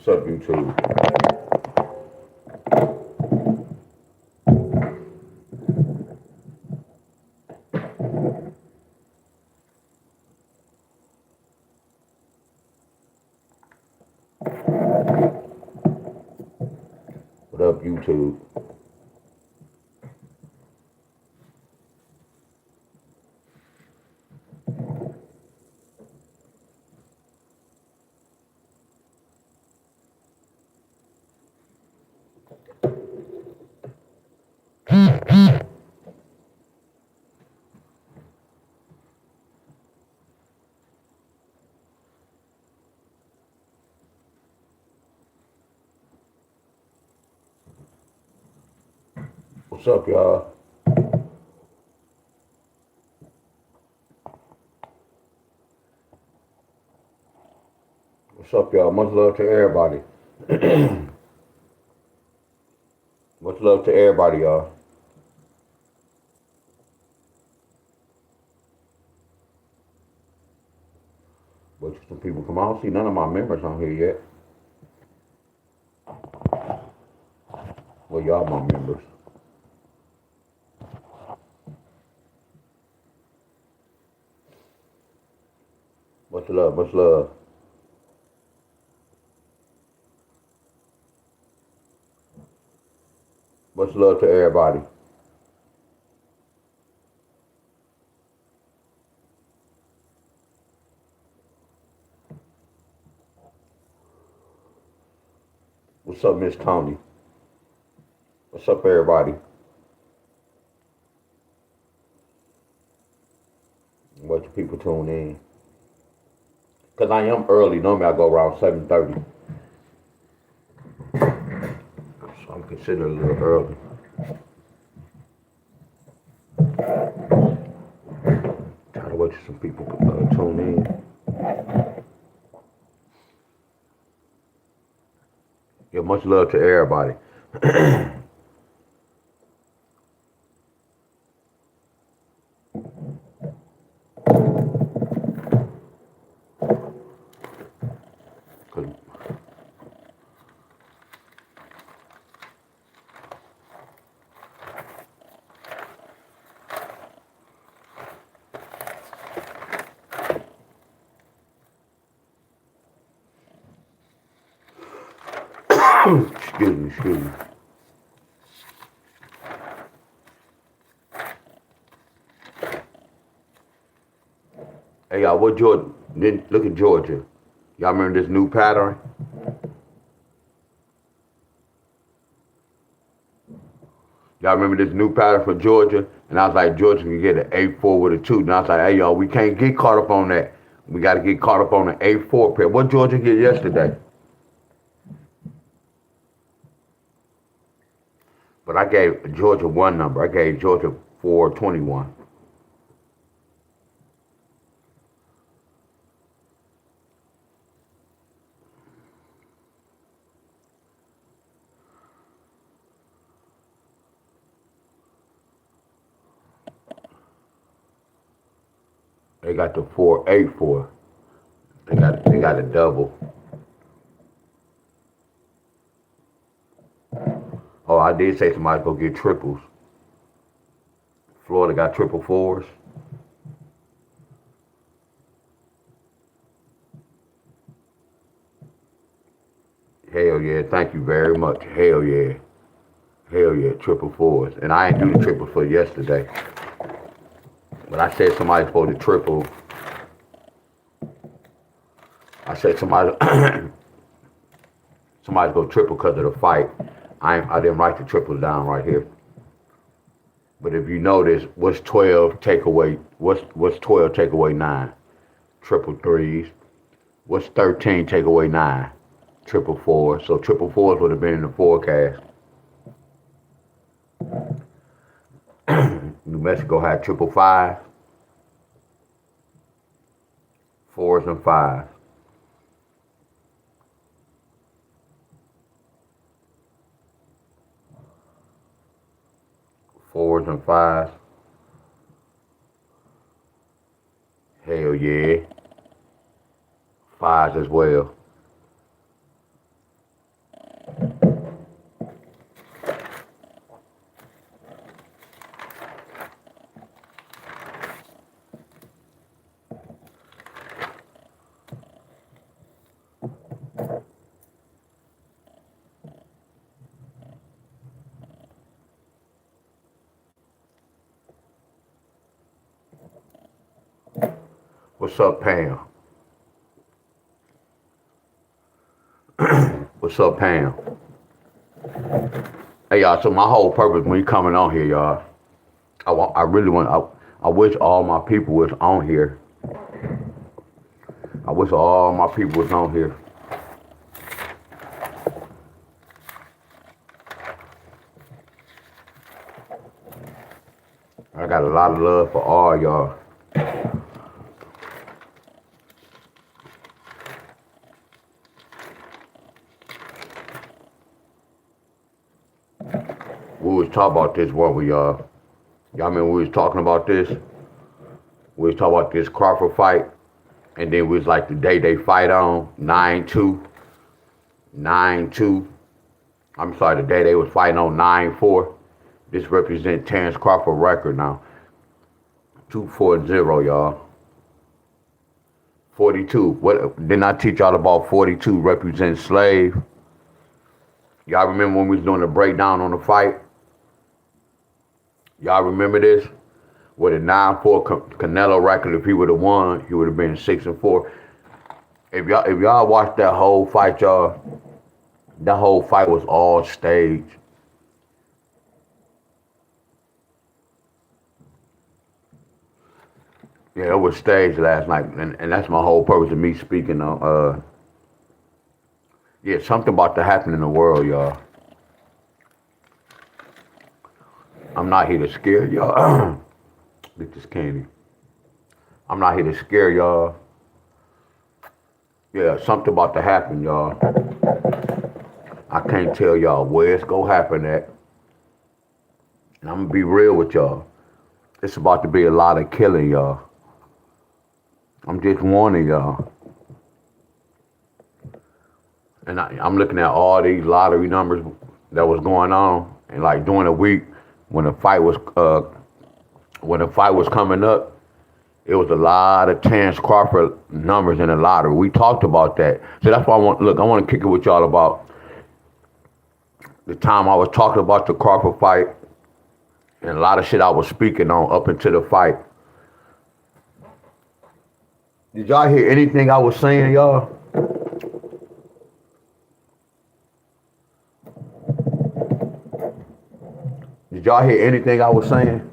What's up, YouTube? What up, YouTube? What's up, y'all? What's up, y'all? Much love to everybody. Much love to everybody, y'all. But some people come on. I don't see none of my members on here yet. Well, y'all my members. Much love, much love. Much love to everybody. What's up, Miss Tony? What's up, everybody? Bunch of people tune in. Because I am early. Normally I go around 7:30. So I'm considered a little early. Try to wait till some people tune in. Yeah, much love to everybody. Excuse me. Hey, y'all, what Georgia? Look at Georgia. Y'all remember this new pattern? Y'all remember this new pattern for Georgia? And I was like, Georgia can get an 8-4 with a 2. And I was like, hey, y'all, we can't get caught up on that. We got to get caught up on an 8-4 pair. What Georgia get yesterday? But I gave Georgia one number. I gave Georgia 421. They got the 484. They got a double. Oh, I did say somebody go get triples. Florida got triple fours. Hell yeah, thank you very much. Hell yeah. Hell yeah, triple fours. And I ain't do the triple for yesterday. But I said somebody's supposed to triple. I said somebody's go triple because of the fight. I didn't write the triple down right here. But if you notice, what's 12 take away? What's 12 take away 9? Triple threes. What's 13 take away 9? Triple fours. So triple fours would have been in the forecast. New Mexico had triple five, 4s and 5s. Fours and 5s. Hell yeah. 5s as well. What's up, Pam? What's up, Pam? Hey, y'all. So my whole purpose when you coming on here, y'all, I really want. I wish all my people was on here. I wish all my people was on here. I got a lot of love for all y'all. We was talking about this, weren't we, y'all? Y'all remember we was talking about this? We was talking about this Crawford fight, and then we was like the day they fight on 9-2, 9-2. I'm sorry, the day they was fighting on 9-4. This represents Terrence Crawford record now. 2-4-0, y'all. 42. What didn't I teach y'all about 42 represents slave? Y'all remember when we was doing the breakdown on the fight? Y'all remember this? With a 9-4 Canelo record, if he would have won, he would have been 6-4. If y'all watched that whole fight, y'all, that whole fight was all staged. Yeah, it was staged last night, and that's my whole purpose of me speaking on. Yeah, something about to happen in the world, y'all. I'm not here to scare y'all. Get this candy. I'm not here to scare y'all. Yeah, something about to happen, y'all. I can't tell y'all where it's gonna happen at. And I'm gonna be real with y'all. It's about to be a lot of killing, y'all. I'm just warning y'all. And I'm looking at all these lottery numbers that was going on, and like during the week when the fight was coming up, it was a lot of Terrence Crawford numbers in the lottery. We talked about that, so that's why I want to kick it with y'all about the time I was talking about the Crawford fight and a lot of shit I was speaking on up until the fight. Did y'all hear anything I was saying, y'all? Did y'all hear anything I was saying?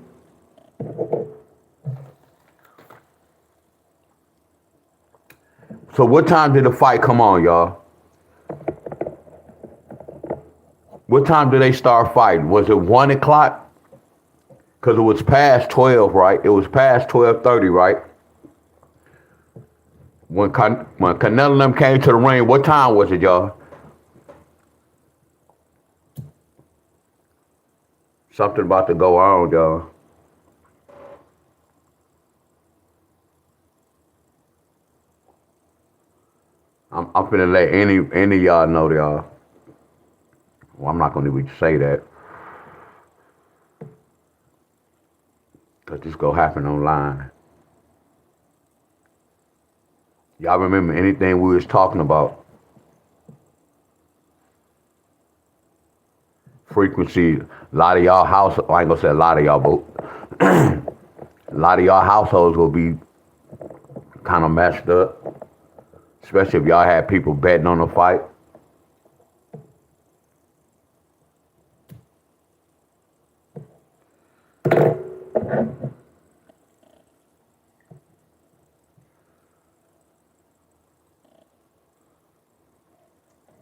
So what time did the fight come on, y'all? What time did they start fighting? Was it 1 o'clock? Because it was past 12, right? It was past 12:30, right? When Canelo and them came to the ring, what time was it, y'all? Something about to go on, y'all. I'm finna let any of y'all know, y'all. Well, I'm not gonna even say that. Because this gonna happen online. Y'all remember anything we was talking about? Frequency. A lot of y'all I ain't gonna say a lot of y'all, but a lot of y'all households will be kind of messed up. Especially if y'all had people betting on the fight.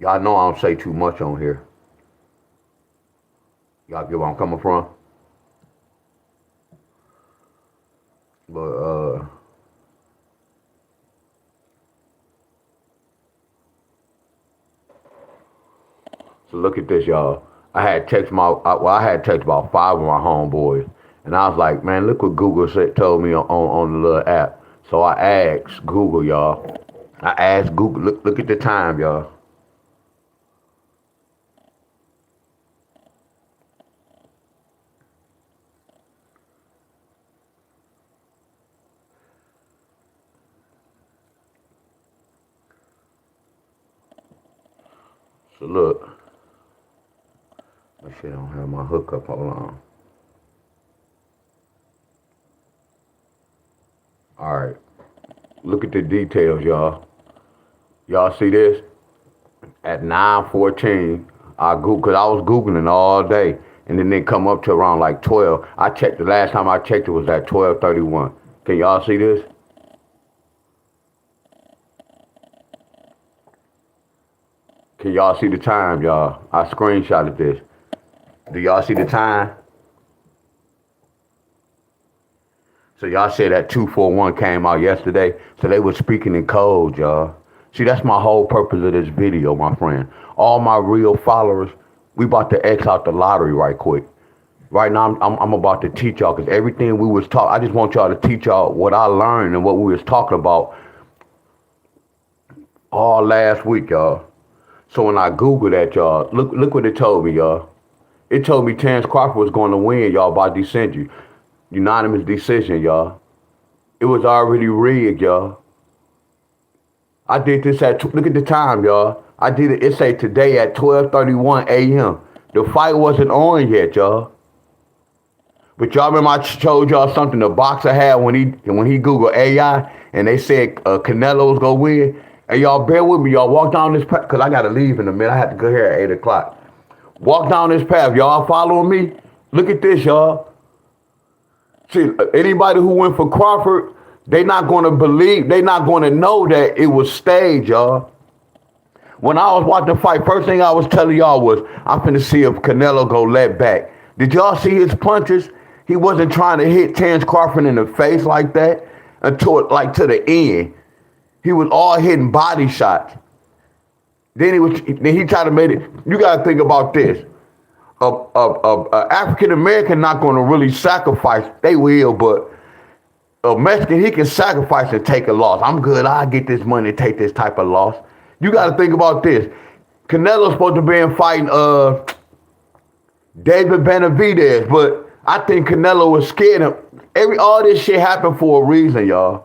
Y'all know I don't say too much on here. Y'all get where I'm coming from? But so look at this, y'all. I had text about 5 of my homeboys, and I was like, man, look what Google told me on the little app. So I asked Google, y'all. I asked Google, look at the time, y'all. So look, I shit don't have my hookup. Hold on. All right. Look at the details, y'all. Y'all see this? At 9:14, I Google, cause I was Googling all day, and then they come up to around like 12. I checked, the last time I checked it was at 12:31. Can y'all see this? Can y'all see the time, y'all? I screenshotted this. Do y'all see the time? So y'all said that 241 came out yesterday. So they were speaking in code, y'all. See, that's my whole purpose of this video, my friend. All my real followers, we about to X out the lottery right quick. Right now, I'm about to teach y'all, because everything we was taught, I just want y'all to teach y'all what I learned and what we was talking about all last week, y'all. So when I Googled that, y'all, look what it told me, y'all. It told me Terrence Crawford was going to win, y'all, by decision. Unanimous decision, y'all. It was already rigged, y'all. I did this look at the time, y'all. I did it, it say today at 12:31 a.m. The fight wasn't on yet, y'all. But y'all remember I showed y'all something the boxer had when he Googled AI and they said Canelo was going to win? And y'all bear with me, y'all. Walk down this path, because I got to leave in a minute. I have to go here at 8 o'clock. Walk down this path. Y'all following me? Look at this, y'all. See, anybody who went for Crawford, they not going to believe, they not going to know that it was staged, y'all. When I was watching the fight, first thing I was telling y'all was, I'm finna see if Canelo go let back. Did y'all see his punches? He wasn't trying to hit Terrence Crawford in the face like that until like to the end. He was all hitting body shots. Then he tried to make it. You got to think about this. African American not going to really sacrifice. They will, but a Mexican, he can sacrifice and take a loss. I'm good. I'll get this money and take this type of loss. You got to think about this. Canelo's supposed to be fighting David Benavidez, but I think Canelo was scared of all this shit happened for a reason, y'all.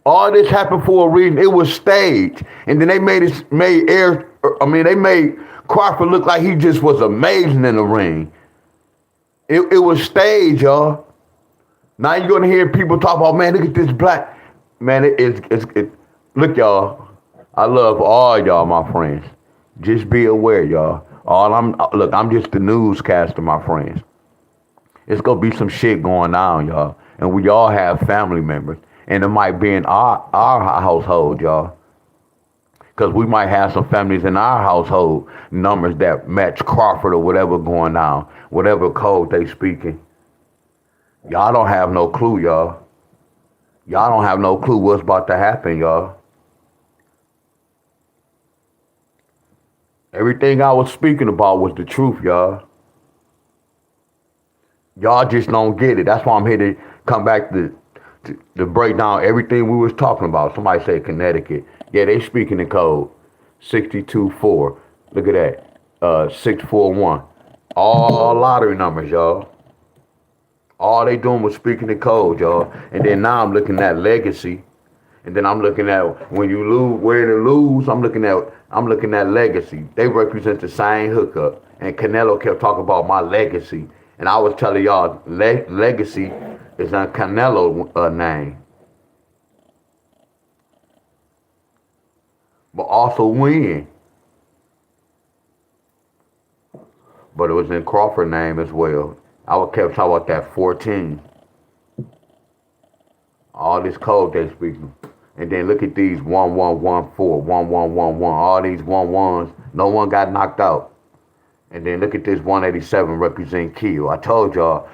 All this happened for a reason. It was staged. And then they made Crawford look like he just was amazing in the ring. It was staged, y'all. Now you're going to hear people talk about, man, look at this black. Man, look, y'all. I love all y'all, my friends. Just be aware, y'all. I'm just the newscaster, my friends. It's going to be some shit going on, y'all. And we all have family members. And it might be in our household, y'all. Because we might have some families in our household, numbers that match Crawford or whatever going on, whatever code they speaking. Y'all don't have no clue, y'all. Y'all don't have no clue what's about to happen, y'all. Everything I was speaking about was the truth, y'all. Y'all just don't get it. That's why I'm here to come back to break down everything we was talking about. Somebody said Connecticut. Yeah, they speaking in code. 62-4. Look at that. 641. All lottery numbers, y'all. All they doing was speaking in code, y'all. And then now I'm looking at legacy. And then I'm looking at when you lose, where to lose, I'm looking at legacy. They represent the same hookup. And Canelo kept talking about my legacy. And I was telling y'all, legacy is a Canelo name. But also win. But it was in Crawford's name as well. I kept talking about that 14. All this code they speaking. And then look at these 1114, 1111. All these 11s. No one got knocked out. And then look at this 187 represent kill. I told y'all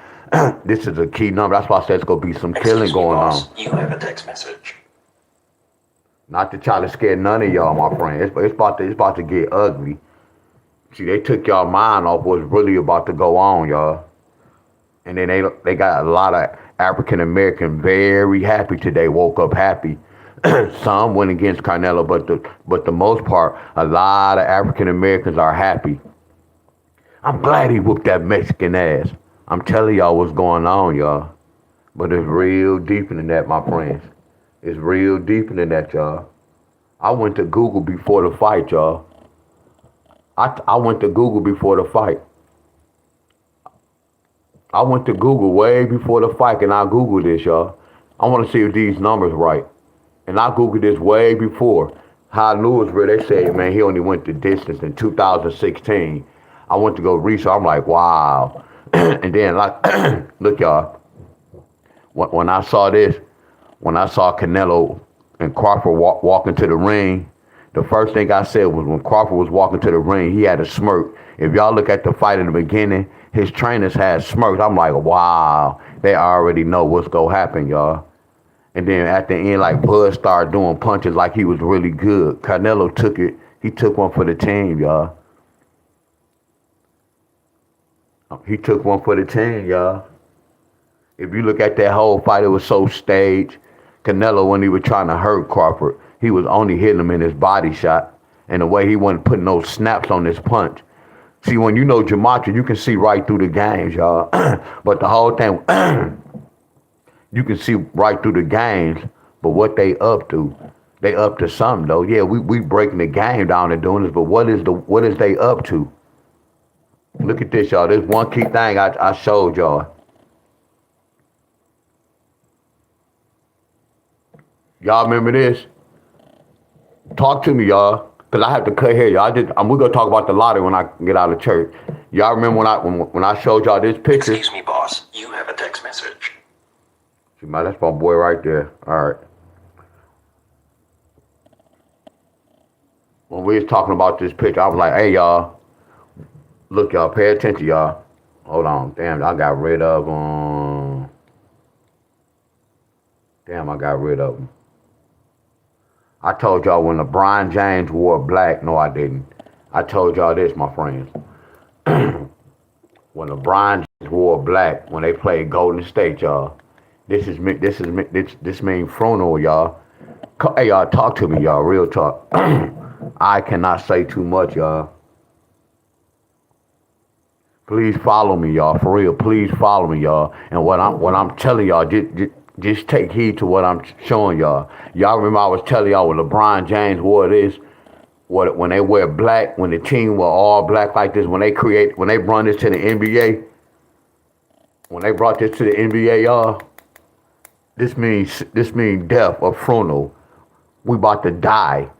this is a key number. That's why I said it's gonna be some killing going on. You have a text message. Not to try to scare none of y'all, my friend. It's about to get ugly. See, they took y'all mind off what's really about to go on, y'all. And then they got a lot of African American very happy today. Woke up happy. Some went against Canelo, but the most part, a lot of African Americans are happy. I'm glad he whooped that Mexican ass. I'm telling y'all what's going on, y'all. But it's real deeper than that, my friends. It's real deeper than that, y'all. I went to Google before the fight, y'all. I went to Google before the fight. I went to Google way before the fight, and I Googled this, y'all. I want to see if these numbers right. And I Googled this way before. How I knew it was real. They said, man, he only went the distance in 2016. I went to go research. I'm like, wow. And then, like, look, y'all. When I saw this, when I saw Canelo and Crawford walk into the ring, the first thing I said was when Crawford was walking to the ring, he had a smirk. If y'all look at the fight in the beginning, his trainers had smirks. I'm like, wow, they already know what's going to happen, y'all. And then at the end, like Bud started doing punches like he was really good. Canelo took it. He took one for the team, y'all. He took one for the team, y'all. If you look at that whole fight, it was so staged. Canelo, when he was trying to hurt Crawford, he was only hitting him in his body shot. And the way he wasn't putting those snaps on his punch. See, when you know gematria, you can see right through the games, y'all. But the whole thing, you can see right through the games, but what they up to? They up to something though. Yeah, we breaking the game down and doing this, but what is they up to? Look at this, y'all. There's one key thing I showed y'all. Y'all remember this? Talk to me, y'all, cause I have to cut here, y'all. We're gonna talk about the lottery when I get out of church. Y'all remember when I showed y'all this picture? Excuse me, boss. You have a text message. See, man, that's my boy right there. All right. When we was talking about this picture, I was like, hey, y'all, look, y'all, pay attention, y'all. Hold on. Damn, I got rid of them. Damn, I got rid of them. I told y'all when LeBron James wore black. No, I didn't. I told y'all this, my friends. When LeBron James wore black, when they played Golden State, y'all, this mean funeral, y'all. Hey, y'all, talk to me, y'all, real talk. I cannot say too much, y'all. Please follow me, y'all, for real. Please follow me, y'all. And what I'm telling y'all, just take heed to what I'm showing y'all. Y'all remember I was telling y'all when LeBron James wore this, when they wear black, when the team were all black like this, when they brought this to the NBA, when they brought this to the NBA, y'all, this means death or funeral. We about to die.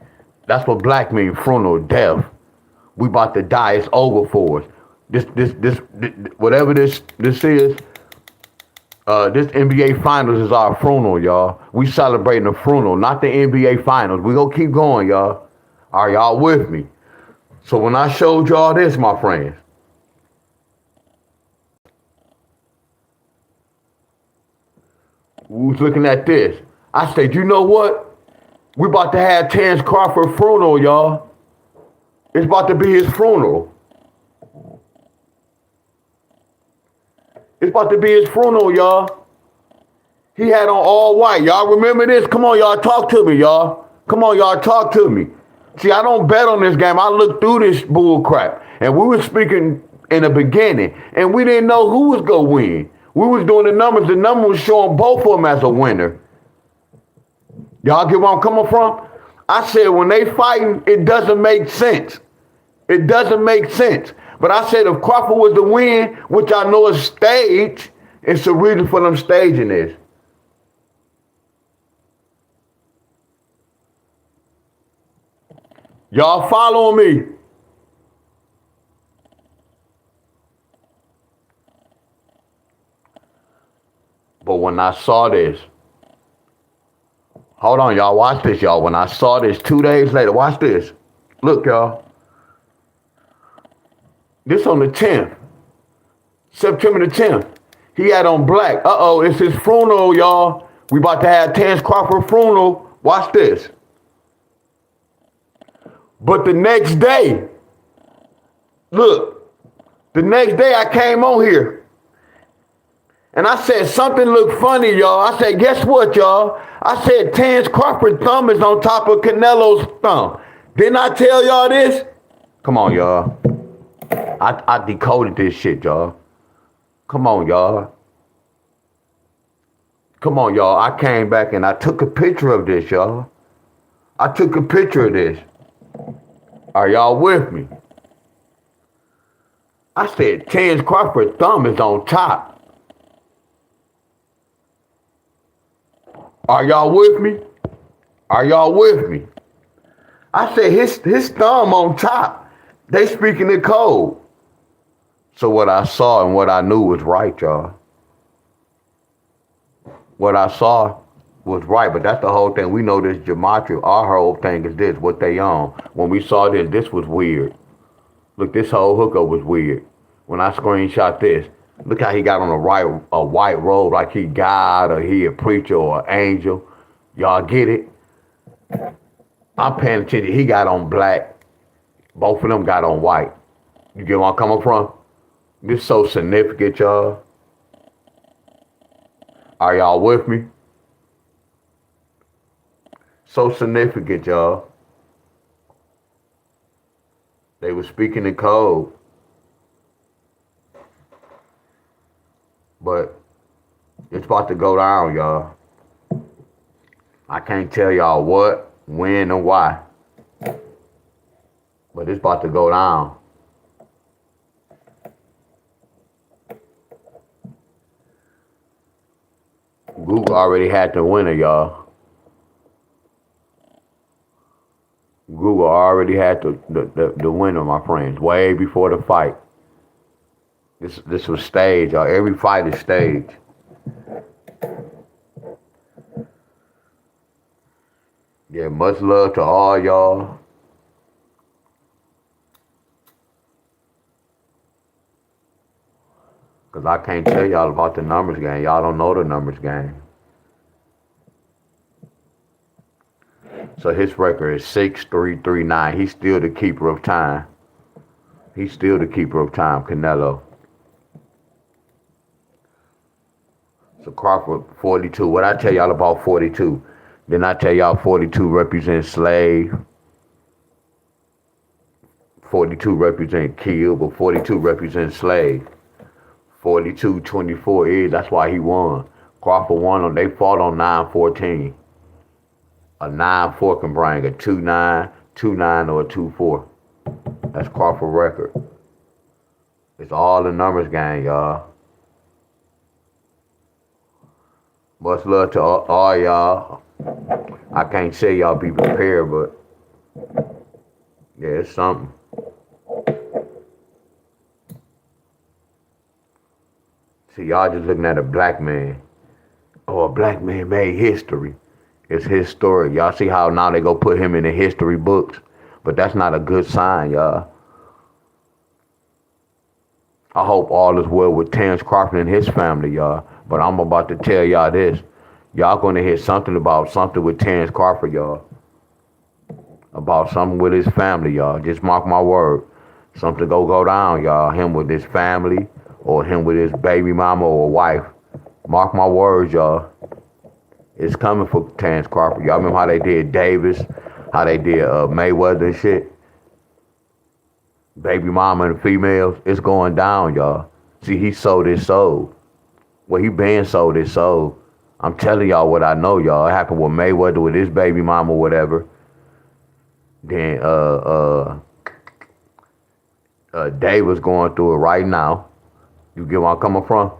That's what black means, funeral, death. We about to die. It's over for us. This whatever this is, this NBA Finals is our funeral, y'all. We celebrating the funeral, not the NBA Finals. We gonna keep going, y'all. Are y'all with me? So when I showed y'all this, my friends, we was looking at this. I said, you know what? We about to have Terrence Crawford funeral, y'all. It's about to be his funeral. It's about to be his funeral, y'all. He had on all white. Y'all remember this? Come on, y'all, talk to me, y'all. Come on, y'all, talk to me. See, I don't bet on this game. I looked through this bull crap. And we were speaking in the beginning, and we didn't know who was going to win. We was doing the numbers. The number was showing both of them as a winner. Y'all get where I'm coming from? I said when they fighting, it doesn't make sense. It doesn't make sense. But I said if Crawford was to win, which I know is staged, it's a reason for them staging this. Y'all follow me? But when I saw this, hold on, y'all, watch this, y'all. When I saw this 2 days later, watch this. Look, y'all. This on the 10th, September the 10th. He had on black. Uh-oh, it's his funeral, y'all. We about to have Terrence Crawford funeral. Watch this. But the next day, look, the next day I came on here. And I said, something looked funny, y'all. I said, guess what, y'all? I said, Terrence Crawford's thumb is on top of Canelo's thumb. Didn't I tell y'all this? Come on, y'all. I decoded this shit, y'all. Come on, y'all. Come on, y'all. I came back and I took a picture of this, y'all. I took a picture of this. Are y'all with me? I said, Terrence Crawford's thumb is on top. Are y'all with me? Are y'all with me? I said his thumb on top. They speaking in code. So what I saw and what I knew was right, y'all. What I saw was right, but that's the whole thing. We know this gematria. Our whole thing is this, what they on. When we saw this was weird. Look, this whole hookup was weird. When I screenshot this, look how he got on a white robe like he God or he a preacher or an angel. Y'all get it? I'm paying attention. He got on black. Both of them got on white. You get where I'm coming from? This is so significant, y'all. Are y'all with me? So significant, y'all. They were speaking in code. But it's about to go down, y'all. I can't tell y'all what, when, and why. But it's about to go down. Google already had the winner, y'all. Google already had the winner, my friends, way before the fight. This was staged, y'all. Every fight is staged. Yeah, much love to all y'all. Because I can't tell y'all about the numbers game. Y'all don't know the numbers game. So his record is 6-3-3-9. He's still the keeper of time. He's still the keeper of time, Canelo. So Crawford, 42. What I tell y'all about 42? Then I tell y'all 42 represents slave. 42 represents kill, but 42 represents slave. 42-24 is, that's why he won. Crawford won on, they fought on 9-14. A 9-4 can bring a 2-9, 2-9, or a 2-4. That's Crawford record. It's all the numbers game, y'all. Much love to all y'all. I can't say y'all be prepared, but yeah, it's something. See, y'all just looking at a black man. Oh, a black man made history. It's his story. Y'all see how now they go put him in the history books? But that's not a good sign, y'all. I hope all is well with Terrence Crawford and his family, y'all. But I'm about to tell y'all this. Y'all gonna hear something about something with Terrence Crawford, y'all. About something with his family, y'all. Just mark my word. Something go down, y'all. Him with his family, or him with his baby mama or wife. Mark my words, y'all. It's coming for Terrence Crawford. Y'all remember how they did Davis, how they did Mayweather and shit? Baby mama and females. It's going down, y'all. See, he sold his soul. Well, he been sold his soul. I'm telling y'all what I know, y'all. It happened with Mayweather with his baby mama or whatever. Then Davis going through it right now. You get where I'm coming from?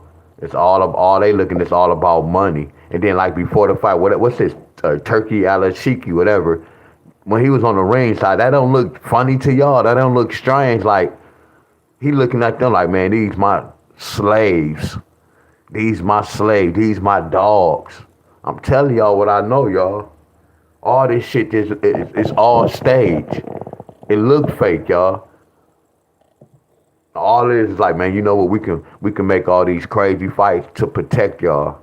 It's all they looking. It's all about money. And then like before the fight, what's this Turkey Alashiki, whatever? When he was on the ring side, that don't look funny to y'all. That don't look strange. Like he looking at them like, man, these my slaves. These my slaves. These my dogs. I'm telling y'all what I know, y'all. All this shit is all staged. It look fake, y'all. All it is like, man, you know what? We can make all these crazy fights to protect y'all.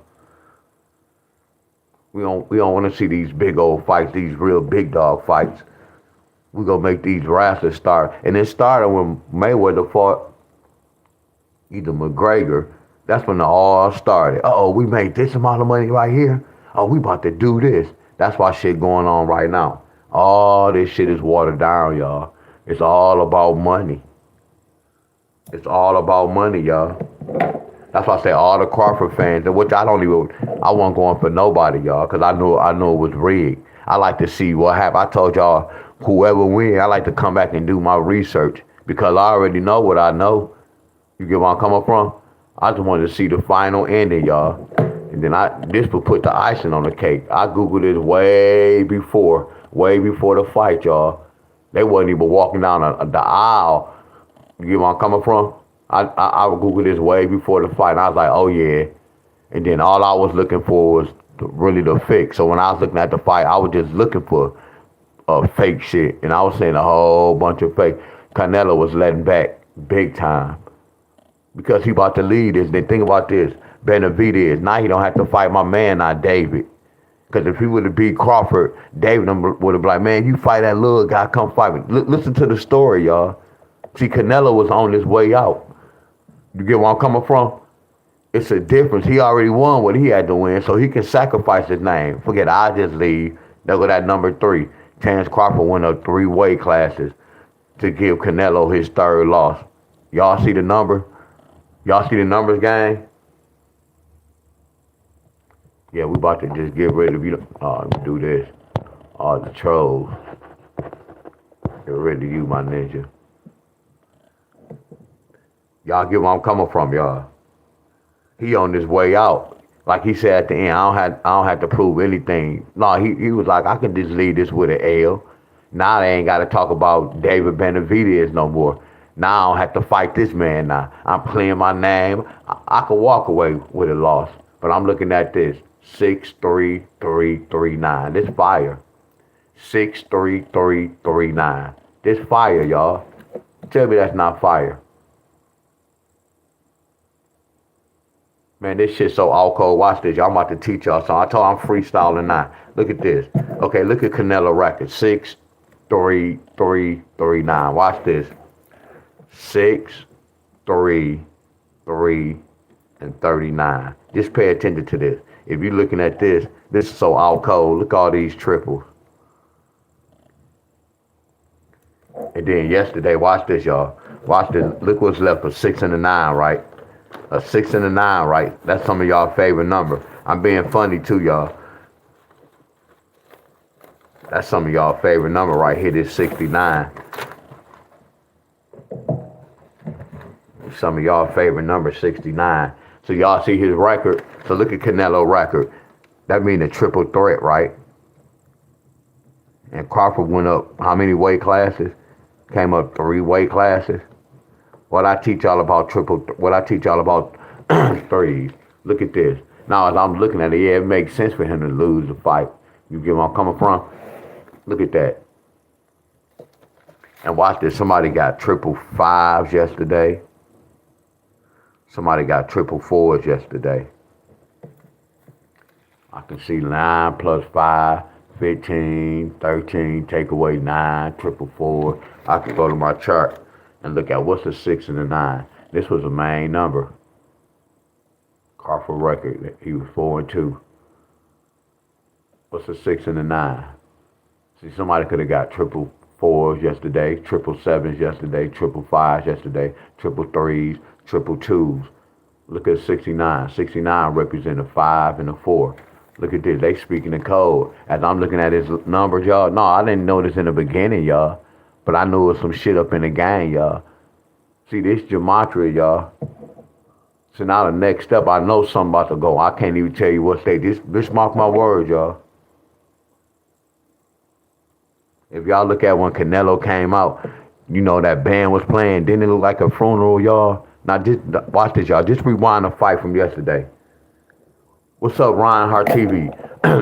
We don't want to see these big old fights, these real big dog fights. We gonna make these wrestlers start, and it started when Mayweather fought either McGregor. That's when it all started. Oh, we made this amount of money right here. Oh, we about to do this. That's why shit going on right now. All this shit is watered down, y'all. It's all about money. It's all about money, y'all. That's why I say all the Crawford fans, which I wasn't going for nobody, y'all, because I know it was rigged. I like to see what happened. I told y'all, whoever wins, I like to come back and do my research because I already know what I know. You get where I'm coming from? I just wanted to see the final ending, y'all. And then this would put the icing on the cake. I Googled this way before the fight, y'all. They wasn't even walking down the aisle. You get where I'm coming from? I would Google this way before the fight. And I was like, oh yeah. And then all I was looking for was really the fix. So when I was looking at the fight, I was just looking for fake shit. And I was saying a whole bunch of fake. Canelo was letting back big time. Because he about to lead this. Then think about this. Benavidez, now he don't have to fight my man, not David. Because if he would have beat Crawford, David would have been like, man, you fight that little guy, come fight me. Listen to the story, y'all. See, Canelo was on his way out. You get where I'm coming from? It's a difference. He already won what he had to win, so he can sacrifice his name. Forget, I just leave. There go that number 3. Terence Crawford went up 3 weight classes to give Canelo his 3rd loss. Y'all see the number? Y'all see the numbers, gang? Yeah, we about to just get rid of you. Do this. The trolls. Get rid of you, my ninja. Y'all get where I'm coming from, y'all. He on his way out. Like he said at the end, I don't have to prove anything. No, he was like, I can just leave this with an L. Now they ain't got to talk about David Benavidez no more. Now I don't have to fight this man now. I'm playing my name. I could walk away with a loss. But I'm looking at this. 6-3-3-3-9. This fire. 6-3-3-3-9. This fire, y'all. Tell me that's not fire. Man, this shit so all cold. Watch this. Y'all. I'm about to teach y'all something. I told I'm freestyling now. Look at this. Okay, look at Canelo record. 6-3-3-3-9. Watch this. 6-3-3-39. Just pay attention to this. If you're looking at this is so out cold. Look at all these triples. And then yesterday, watch this, y'all. Watch this. Look what's left, a 6 and a 9, right? A 6 and a 9, right? That's some of y'all favorite number. I'm being funny too, y'all. That's some of y'all favorite number right here, this 69. Some of y'all favorite number, 69. So y'all see his record. So look at Canelo record. That mean a triple threat, right? And Crawford went up how many weight classes? Came up 3 weight classes. What I teach y'all about threes. Look at this. Now as I'm looking at it, yeah, it makes sense for him to lose the fight. You get where I'm coming from? Look at that. And watch this. Somebody got 555s yesterday. Somebody got 444s yesterday. I can see 9 plus 5, 15, 13, take away 9, 444. I can go to my chart and look at what's the 6 and the 9. This was a main number. Crawford record, he was 4-2. What's the 6 and the 9? See, somebody could have got 444s yesterday, 777s yesterday, 555s yesterday, 333s, 222s. Look at 69. 69 represent a 5 and a 4. Look at this. They speaking the code. As I'm looking at his numbers, y'all. No, I didn't know this in the beginning, y'all. But I knew it was some shit up in the game, y'all. See, this gematria, y'all. So now the next step, I know something about to go. I can't even tell you what state. This mark my words, y'all. If y'all look at when Canelo came out, you know that band was playing. Didn't it look like a funeral, y'all? Now, just watch this, y'all. Just rewind the fight from yesterday. What's up, Ryan TV?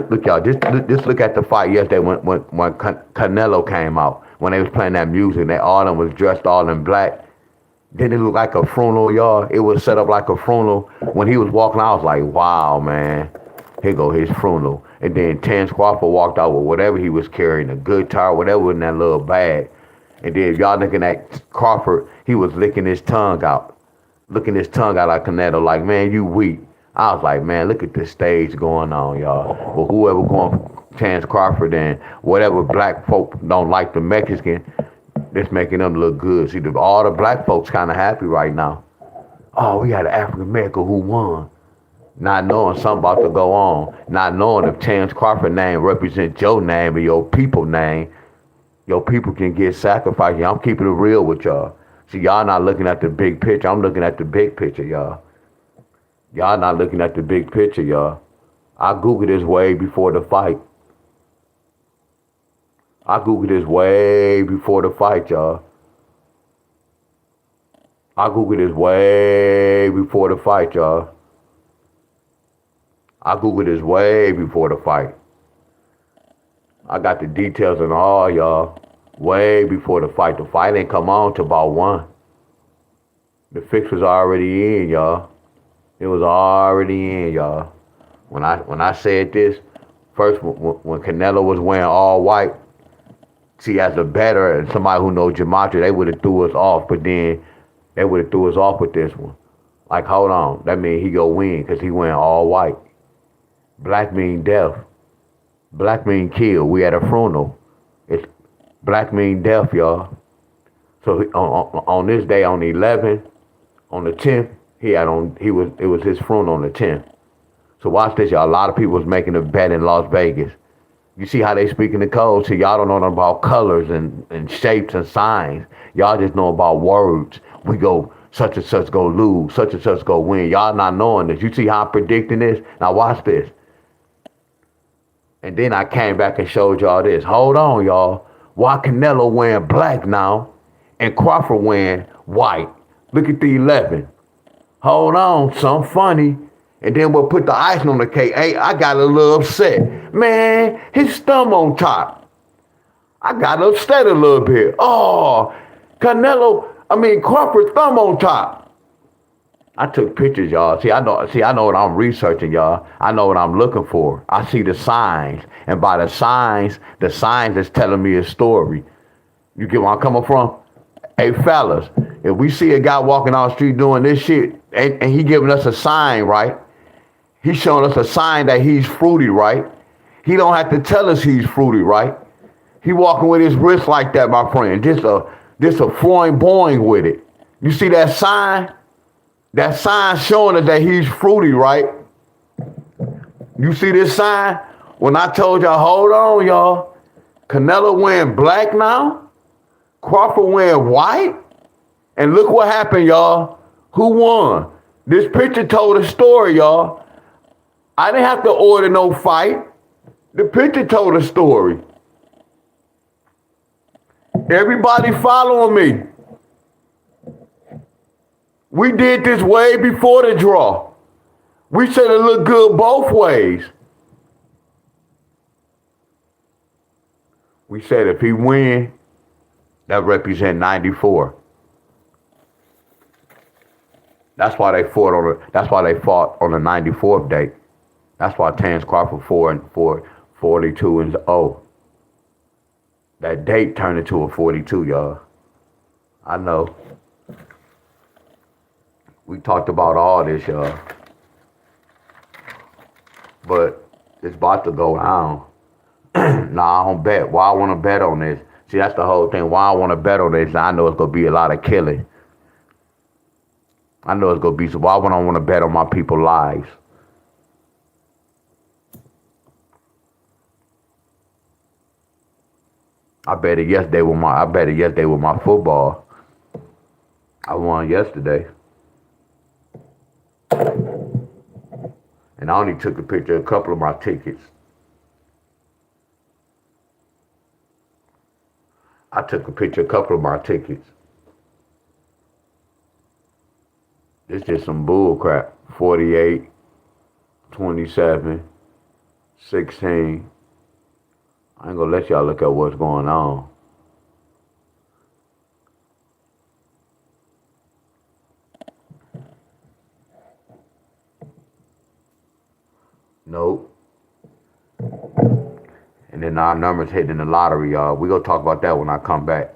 Look, y'all. Just look at the fight yesterday when Canelo came out. When they was playing that music, they all of them was dressed all in black. Didn't it look like a funeral, y'all? It was set up like a funeral. When he was walking, I was like, wow, man. Here go his funeral. And then Terence Crawford walked out with whatever he was carrying, a guitar, whatever was in that little bag. And then if y'all looking at Crawford, he was licking his tongue out. Looking his tongue out like Canelo, like, man, you weak. I was like, man, look at this stage going on, y'all. But whoever going Terence Crawford and whatever black folk don't like the Mexican, it's making them look good. See, all the black folks kind of happy right now. Oh, we got an African American who won. Not knowing something about to go on. Not knowing if Terence Crawford name represents your name or your people name. Your people can get sacrificed. I'm keeping it real with y'all. See, y'all not looking at the big picture. I'm looking at the big picture, y'all. Y'all not looking at the big picture, y'all. I Googled this way before the fight. I Googled this way before the fight, y'all. I Googled this way before the fight, y'all. I Googled this way before the fight. I got the details on all, y'all. Way before the fight. The fight ain't come on till about 1. The fix was already in, y'all. It was already in, y'all. When I said this, first when Canelo was wearing all white, see, as a bettor and somebody who knows gematria, they would have threw us off, but then they would have threw us off with this one. Like, hold on, that means he go win because he wearing all white. Black mean death. Black mean kill. We at a funeral. It's black mean death, y'all. So on this day, on the 11th, on the 10th, it was his funeral on the 10th. So watch this, y'all. A lot of people was making a bet in Las Vegas. You see how they speak in the code? So y'all don't know nothing about colors and shapes and signs. Y'all just know about words. We go, such and such go lose, such and such go win. Y'all not knowing this. You see how I'm predicting this? Now watch this. And then I came back and showed y'all this. Hold on, y'all. Why Canelo wearing black now and Crawford wearing white? Look at the 11. Hold on, something funny. And then we'll put the icing on the cake. Hey, I got a little upset. Man, his thumb on top. I got upset a little bit. Oh, Crawford thumb on top. I took pictures, y'all. See, I know what I'm researching, y'all. I know what I'm looking for. I see the signs. And by the signs is telling me a story. You get where I'm coming from? Hey, fellas, if we see a guy walking down the street doing this shit, and he giving us a sign, right? He's showing us a sign that he's fruity, right? He don't have to tell us he's fruity, right? He walking with his wrist like that, my friend. Just a flowing boing with it. You see that sign? That sign showing us that he's fruity, right? You see this sign? When I told y'all, hold on, y'all. Canelo wearing black now. Crawford wearing white. And look what happened, y'all. Who won? This picture told a story, y'all. I didn't have to order no fight. The picture told a story. Everybody following me. We did this way before the draw. We said it looked good both ways. We said if he win, that represent 94. That's why they fought on the 94th date. That's why Terence Crawford 42 and 0. That date turned into a 42, y'all. I know. We talked about all this, y'all. But it's about to go down. Nah, I don't bet. Why I want to bet on this? See, that's the whole thing. Why I want to bet on this? I know it's going to be a lot of killing. I know it's going to be. So why would I want to bet on my people's lives? I bet it yesterday with my football. I won yesterday. And I only took a picture of a couple of my tickets. I took a picture of a couple of my tickets. It's just some bull crap. 48, 27, 16. I ain't gonna let y'all look at what's going on. Nope. And then our numbers hitting in the lottery, y'all. We gonna talk about that when I come back.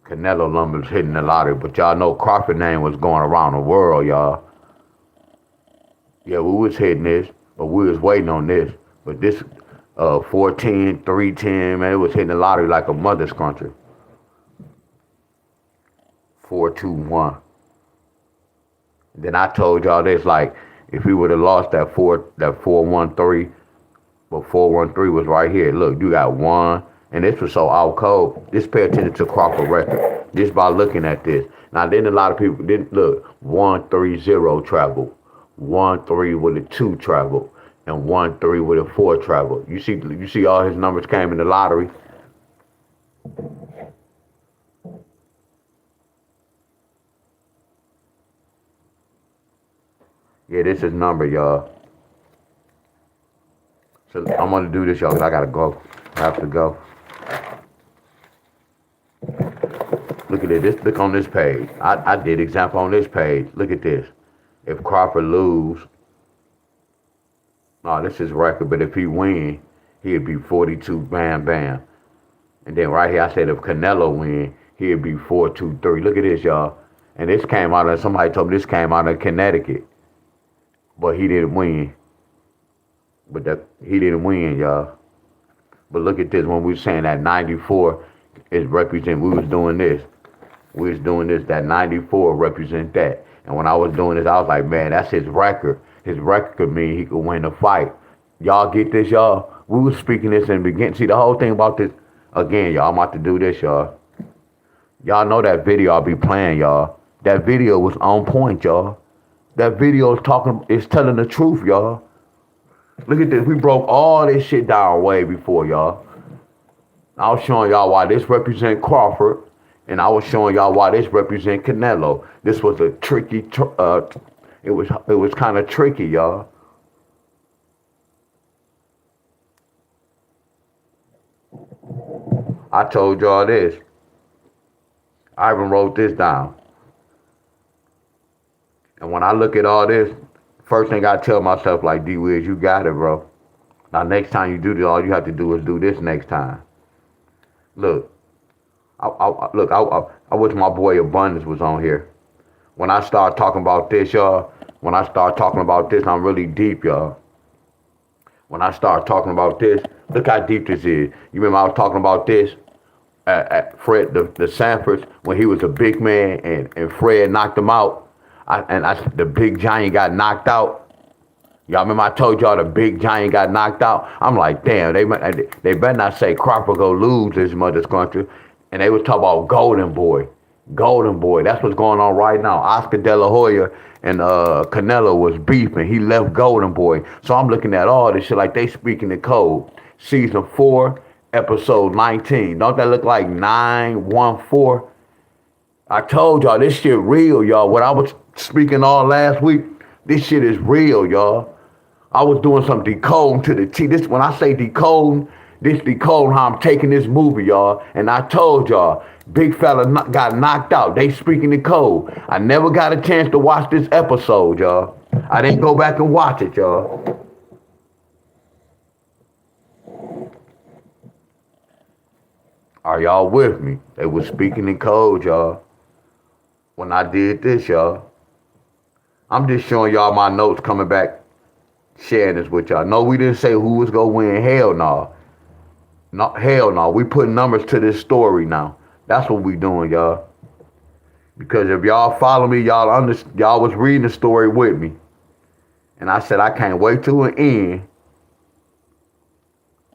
Canelo numbers hitting the lottery, but y'all know Crawford name was going around the world, y'all. Yeah, we was hitting this, but we was waiting on this. But this 410, 310, man, it was hitting the lottery like a mother's country. 421. Then I told y'all this, like, if we would have lost that 413, but 413 was right here. Look, you got one, and this was so out cold. Just pay attention to Crawford record. just by looking at this. Now then a lot of people didn't look 130 travel, 1-3 with a 2 travel, and 1-3 with a 4 travel. You see all his numbers came in the lottery. Yeah, this is number, y'all. So I'm gonna do this, y'all, because I gotta go. I have to go. Look at this. Look on this page. I did example on this page. Look at this. If Crawford lose, no, this is record, but if he win, he'd be 42, bam, bam. And then right here, I said if Canelo win, he'd be 4-2-3. Look at this, y'all. And this came out of, somebody told me this came out of Connecticut. But he didn't win. He didn't win, y'all. But look at this. When we were saying that 94 is represent, we was doing this. We was doing this, that 94 represent that. And when I was doing this, I was like, man, that's his record. His record could mean he could win the fight. Y'all get this, y'all? We was speaking this in the beginning. See, the whole thing about this, again, y'all, I'm about to do this, y'all. Y'all know that video I'll be playing, y'all. That video was on point, y'all. That video is telling the truth, y'all. Look at this. We broke all this shit down way before, y'all. I was showing y'all why this represent Crawford, and I was showing y'all why this represent Canelo. This was a tricky, it was kind of tricky, y'all. I told y'all this. I even wrote this down. And when I look at all this, first thing I tell myself, like, D-Wiz, you got it, bro. Now, next time you do this, all you have to do is do this next time. Look, I wish my boy Abundance was on here. When I start talking about this, y'all, I'm really deep, y'all. When I start talking about this, look how deep this is. You remember I was talking about this at Fred, the Sanfords, when he was a big man and Fred knocked him out. The big giant got knocked out. Y'all remember I told y'all the big giant got knocked out? I'm like, damn, they better not say Crawford go lose his mother's country. And they was talking about Golden Boy. Golden Boy, that's what's going on right now. Oscar De La Hoya and Canelo was beefing. He left Golden Boy. So I'm looking at all this shit like they speaking the code. Season 4, episode 19. Don't that look like 914? I told y'all this shit real, y'all. What I was speaking all last week, this shit is real, y'all. I was doing some decoding to the T. This, when I say decoding, this decoding how I'm taking this movie, y'all. And I told y'all, big fella got knocked out. They speaking the code. I never got a chance to watch this episode, y'all. I didn't go back and watch it, y'all. Are y'all with me? They was speaking in code, y'all. When I did this, y'all. I'm just showing y'all my notes coming back, sharing this with y'all. No, we didn't say who was going to win. Hell no. No, hell no. We put numbers to this story now. That's what we doing, y'all. Because if y'all follow me, y'all was reading the story with me. And I said, I can't wait till it end.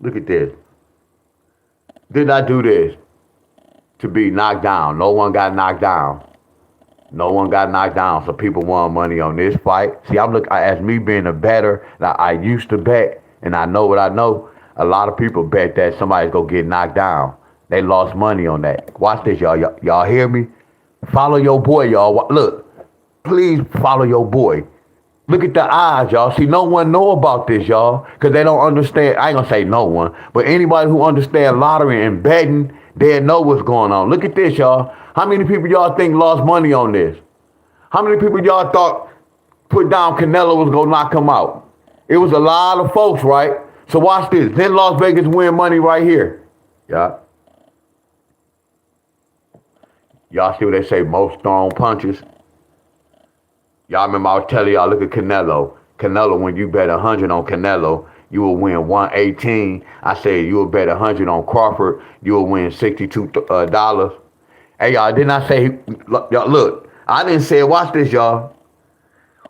Look at this. Did I do this to be knocked down? No one got knocked down. No one got knocked down, so people won money on this fight. See, as me being a bettor, I used to bet, and I know what I know. A lot of people bet that somebody's gonna get knocked down. They lost money on that. Watch this, y'all. Y'all hear me? Follow your boy, y'all. Look, please follow your boy. Look at the eyes, y'all. See, no one know about this, y'all, because they don't understand. I ain't gonna say no one, but anybody who understands lottery and betting, they know what's going on. Look at this, y'all. How many people y'all think lost money on this? How many people y'all thought put down Canelo was gonna knock him out? It was a lot of folks, right? So watch this. Then Las Vegas win money right here. Yeah. Y'all see what they say, most thrown punches? Y'all remember I was telling y'all, look at Canelo. Canelo, when you bet 100 on Canelo, you will win 118. I said you will bet 100 on Crawford, you will win $62. Hey, y'all, didn't I say, y'all, look, I didn't say it. Watch this, y'all.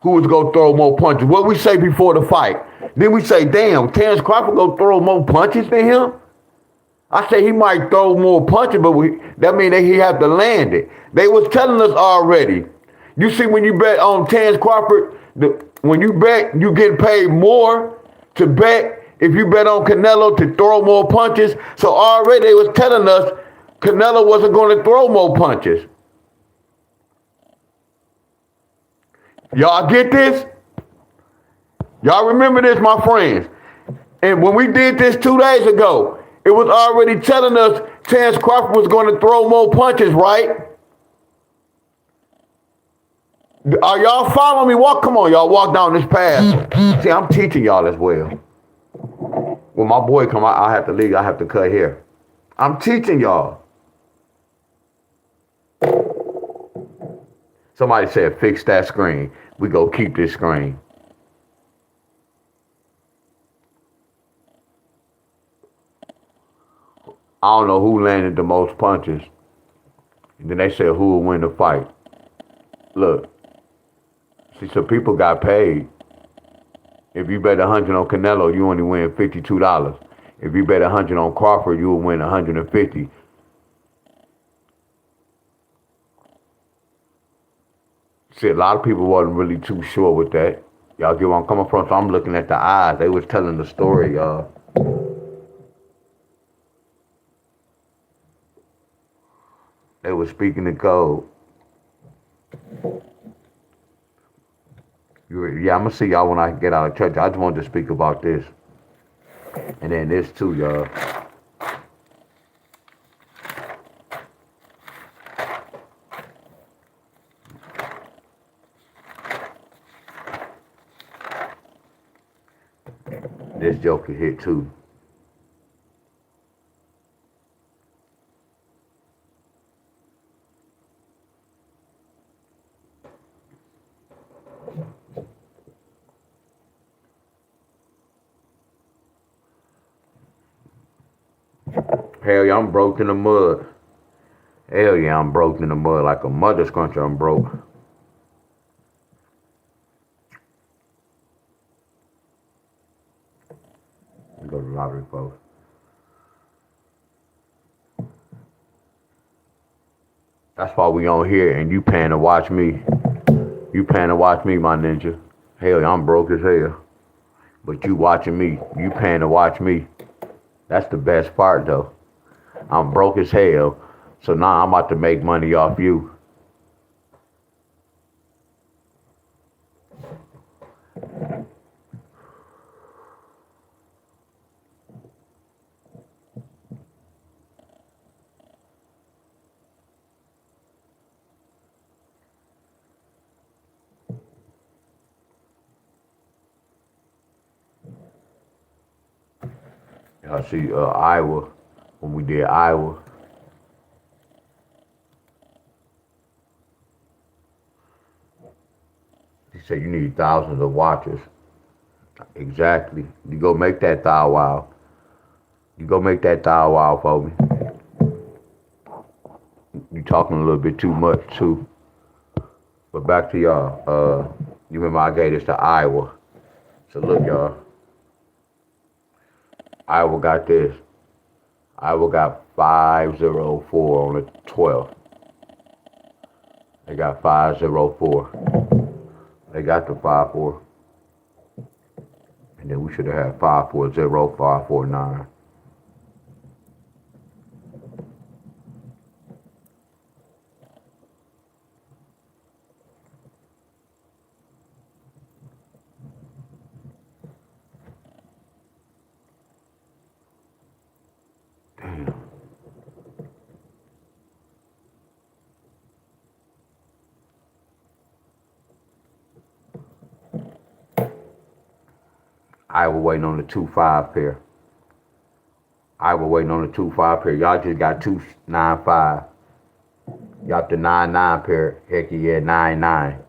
Who was going to throw more punches? What we say before the fight? Then we say, damn, Terrence Crawford going to throw more punches than him? I said he might throw more punches, but that means that he have to land it. They was telling us already. You see, when you bet on Terrence Crawford, when you bet, you get paid more to bet if you bet on Canelo to throw more punches. So already they was telling us Canelo wasn't going to throw more punches. Y'all get this? Y'all remember this, my friends? And when we did this 2 days ago, it was already telling us Terrence Crawford was going to throw more punches, right? Are y'all following me? Come on, y'all walk down this path. See, I'm teaching y'all as well. When my boy come out, I have to leave. I have to cut here. I'm teaching y'all. Somebody said, fix that screen. We go keep this screen. I don't know who landed the most punches. And then they said who will win the fight. Look. See, so people got paid. If you bet 100 on Canelo, you only win $52. If you bet 100 on Crawford, you will win 150. See, a lot of people wasn't really too sure with that. Y'all get where I'm coming from? So I'm looking at the eyes. They was telling the story, y'all. They was speaking the code. Yeah, I'm going to see y'all when I get out of church. I just wanted to speak about this. And then this too, y'all. This joker hit too. Hell yeah, I'm broke in the mud. Hell yeah, I'm broke in the mud like a mother scruncher. I'm broke. Go to the lottery, folks. That's why we on here and you paying to watch me. You paying to watch me, my ninja. Hell yeah, I'm broke as hell. But you watching me. You paying to watch me. That's the best part though. I'm broke as hell. So now I'm about to make money off you. Y'all see Iowa, when we did Iowa. He said you need thousands of watchers. Exactly. You go make that thou wow. You go make that thou wow for me. You talking a little bit too much too. But back to y'all. You remember I gave this to Iowa. So look, y'all. Iowa got this. Iowa got 504 on the 12th. They got 504. They got the 5-4. And then we should have had 540, 549. Damn. Iowa waiting on the 2-5 pair. Iowa waiting on the 2-5 pair. Y'all just got 2-9-5. Y'all the 9-9 pair. Heck yeah, 9-9.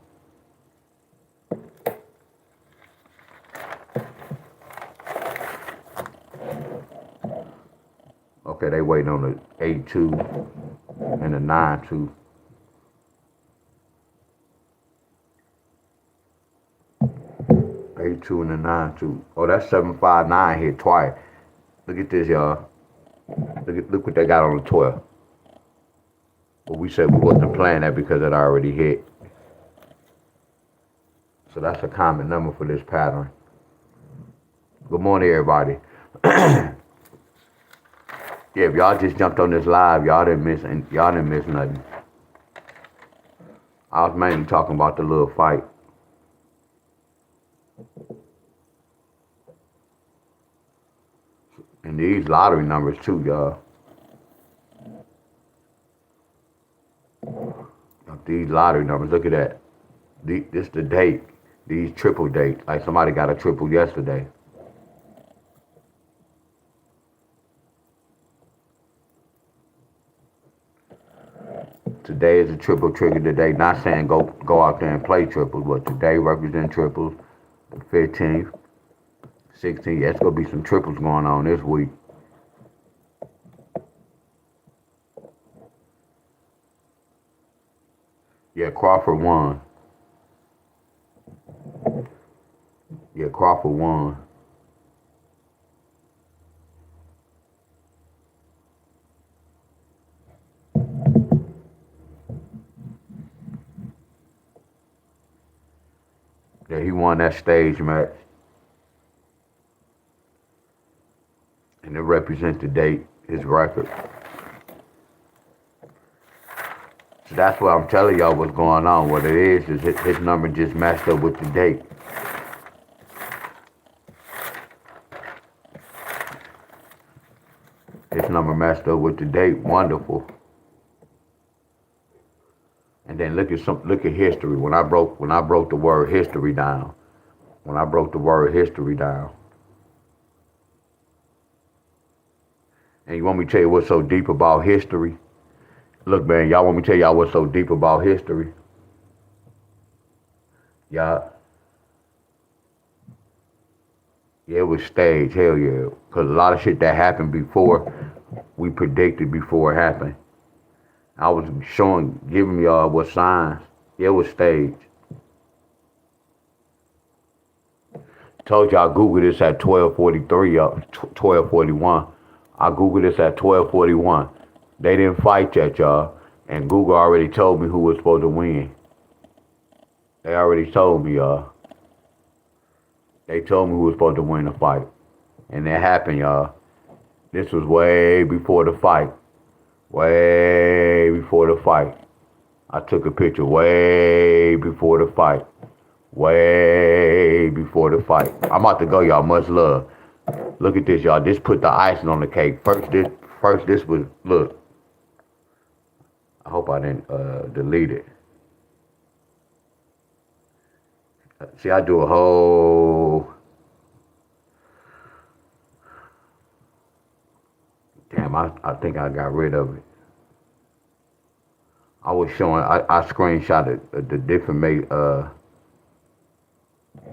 Okay, they waiting on the 8-2 and the 9-2. Two and a 9-2. Oh, that's 7-5-9 hit twice. Look at this, y'all. Look what they got on the 12. But we said we wasn't playing that because it already hit. So that's a common number for this pattern. Good morning, everybody. Yeah, if y'all just jumped on this live, y'all didn't miss nothing. I was mainly talking about the little fight. And these lottery numbers too, y'all. These lottery numbers, look at that. This the date. These triple dates. Like somebody got a triple yesterday. Today is a triple trigger today. Not saying go out there and play triples, but today represent triples. The 15th, 16th. Yeah, it's gonna be some triples going on this week. Yeah, Crawford won. Yeah, Crawford won. Yeah, he won that stage match. And it represents the date, his record. So that's what I'm telling y'all what's going on. What it is his number just matched up with the date. His number matched up with the date. Wonderful. And then look at history. When I broke the word history down. And you want me to tell you what's so deep about history? Look, man, y'all want me to tell y'all what's so deep about history? Y'all. Yeah, it was staged, hell yeah. Because a lot of shit that happened before, we predicted before it happened. I was giving y'all what signs. Yeah, it was staged. Told y'all Google this at 12:43, 12:41. I Googled this at 12:41. They didn't fight yet, y'all. And Google already told me who was supposed to win. They already told me, y'all. They told me who was supposed to win the fight. And that happened, y'all. This was way before the fight. Way before the fight. I took a picture way before the fight. Way before the fight. I'm about to go, y'all. Much love. Look at this, y'all. This put the icing on the cake. First this was, look. I hope I didn't delete it. See, I do a whole... Damn, I think I got rid of it. I was showing, I screenshotted the different, man,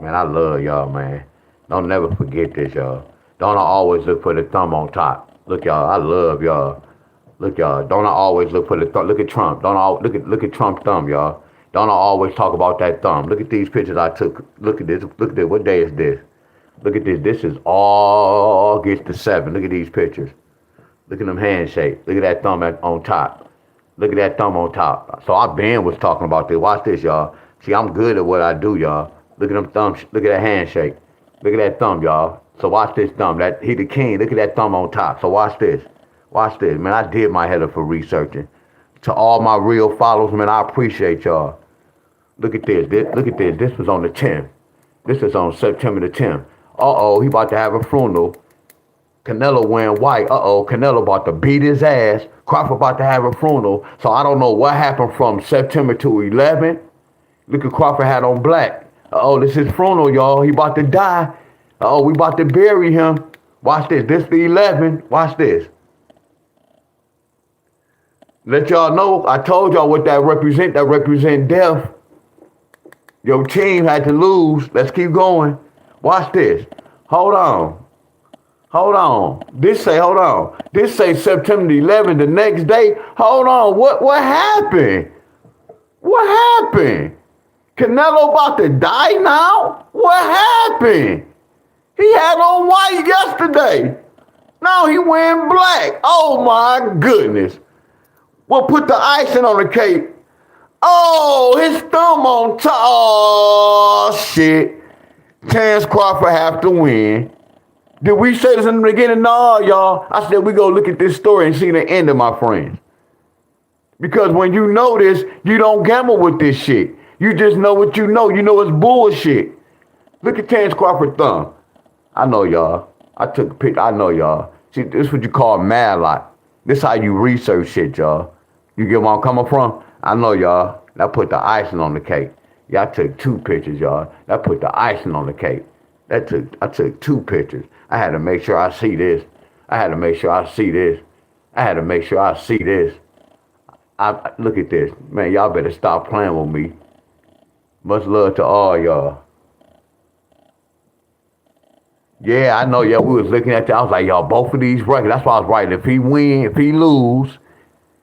I love y'all, man. Don't never forget this, y'all. Don't always look for the thumb on top. Look, y'all, I love y'all. Look, y'all, don't always look for the thumb. Look at Trump. Look at Trump's thumb, y'all. Don't always talk about that thumb. Look at these pictures I took. Look at this. Look at this. What day is this? Look at this. This is August the 7th. Look at these pictures. Look at them handshakes. Look at that thumb on top. Look at that thumb on top. So I was talking about this. Watch this, y'all. See, I'm good at what I do, y'all. Look at them thumbs. Look at that handshake. Look at that thumb, y'all. So watch this thumb. He the king. Look at that thumb on top. So watch this. Watch this. Man, I did my header for researching. To all my real followers, man, I appreciate y'all. Look at this. Look at this. This was on the 10th. This is on September the 10th. Uh-oh, he about to have a funeral. Canelo wearing white. Uh-oh, Canelo about to beat his ass. Crawford about to have a funeral. So I don't know what happened from September to 11th. Look at Crawford had on black. Uh-oh, this is funeral, y'all. He about to die. Uh-oh, we about to bury him. Watch this. This the 11th. Watch this. Let y'all know, I told y'all what that represent. That represent death. Your team had to lose. Let's keep going. Watch this. Hold on. Hold on. This say September the 11th, the next day. Hold on. What happened? What happened? Canelo about to die now? What happened? He had on white yesterday. Now he wearing black. Oh my goodness. Well, put the icing on the cake. Oh, his thumb on top. Oh, shit. Terrence Crawford have to win. Did we say this in the beginning? No, y'all. I said we go look at this story and see the end of my friends. Because when you know this, you don't gamble with this shit. You just know what you know. You know it's bullshit. Look at Terrence Crawford's thumb. I know y'all. I took a picture. I know y'all. See, this is what you call mad lot. This is how you research shit, y'all. You get where I'm coming from? I know y'all. That put the icing on the cake. Yeah, I took 2 pictures, y'all. That put the icing on the cake. I took 2 pictures. I had to make sure I see this. I had to make sure I see this. I had to make sure I see this. Look at this. Man, y'all better stop playing with me. Much love to all y'all. Yeah, I know, yeah, we was looking at that. I was like, y'all, both of these records. That's why I was writing. If he win, if he lose,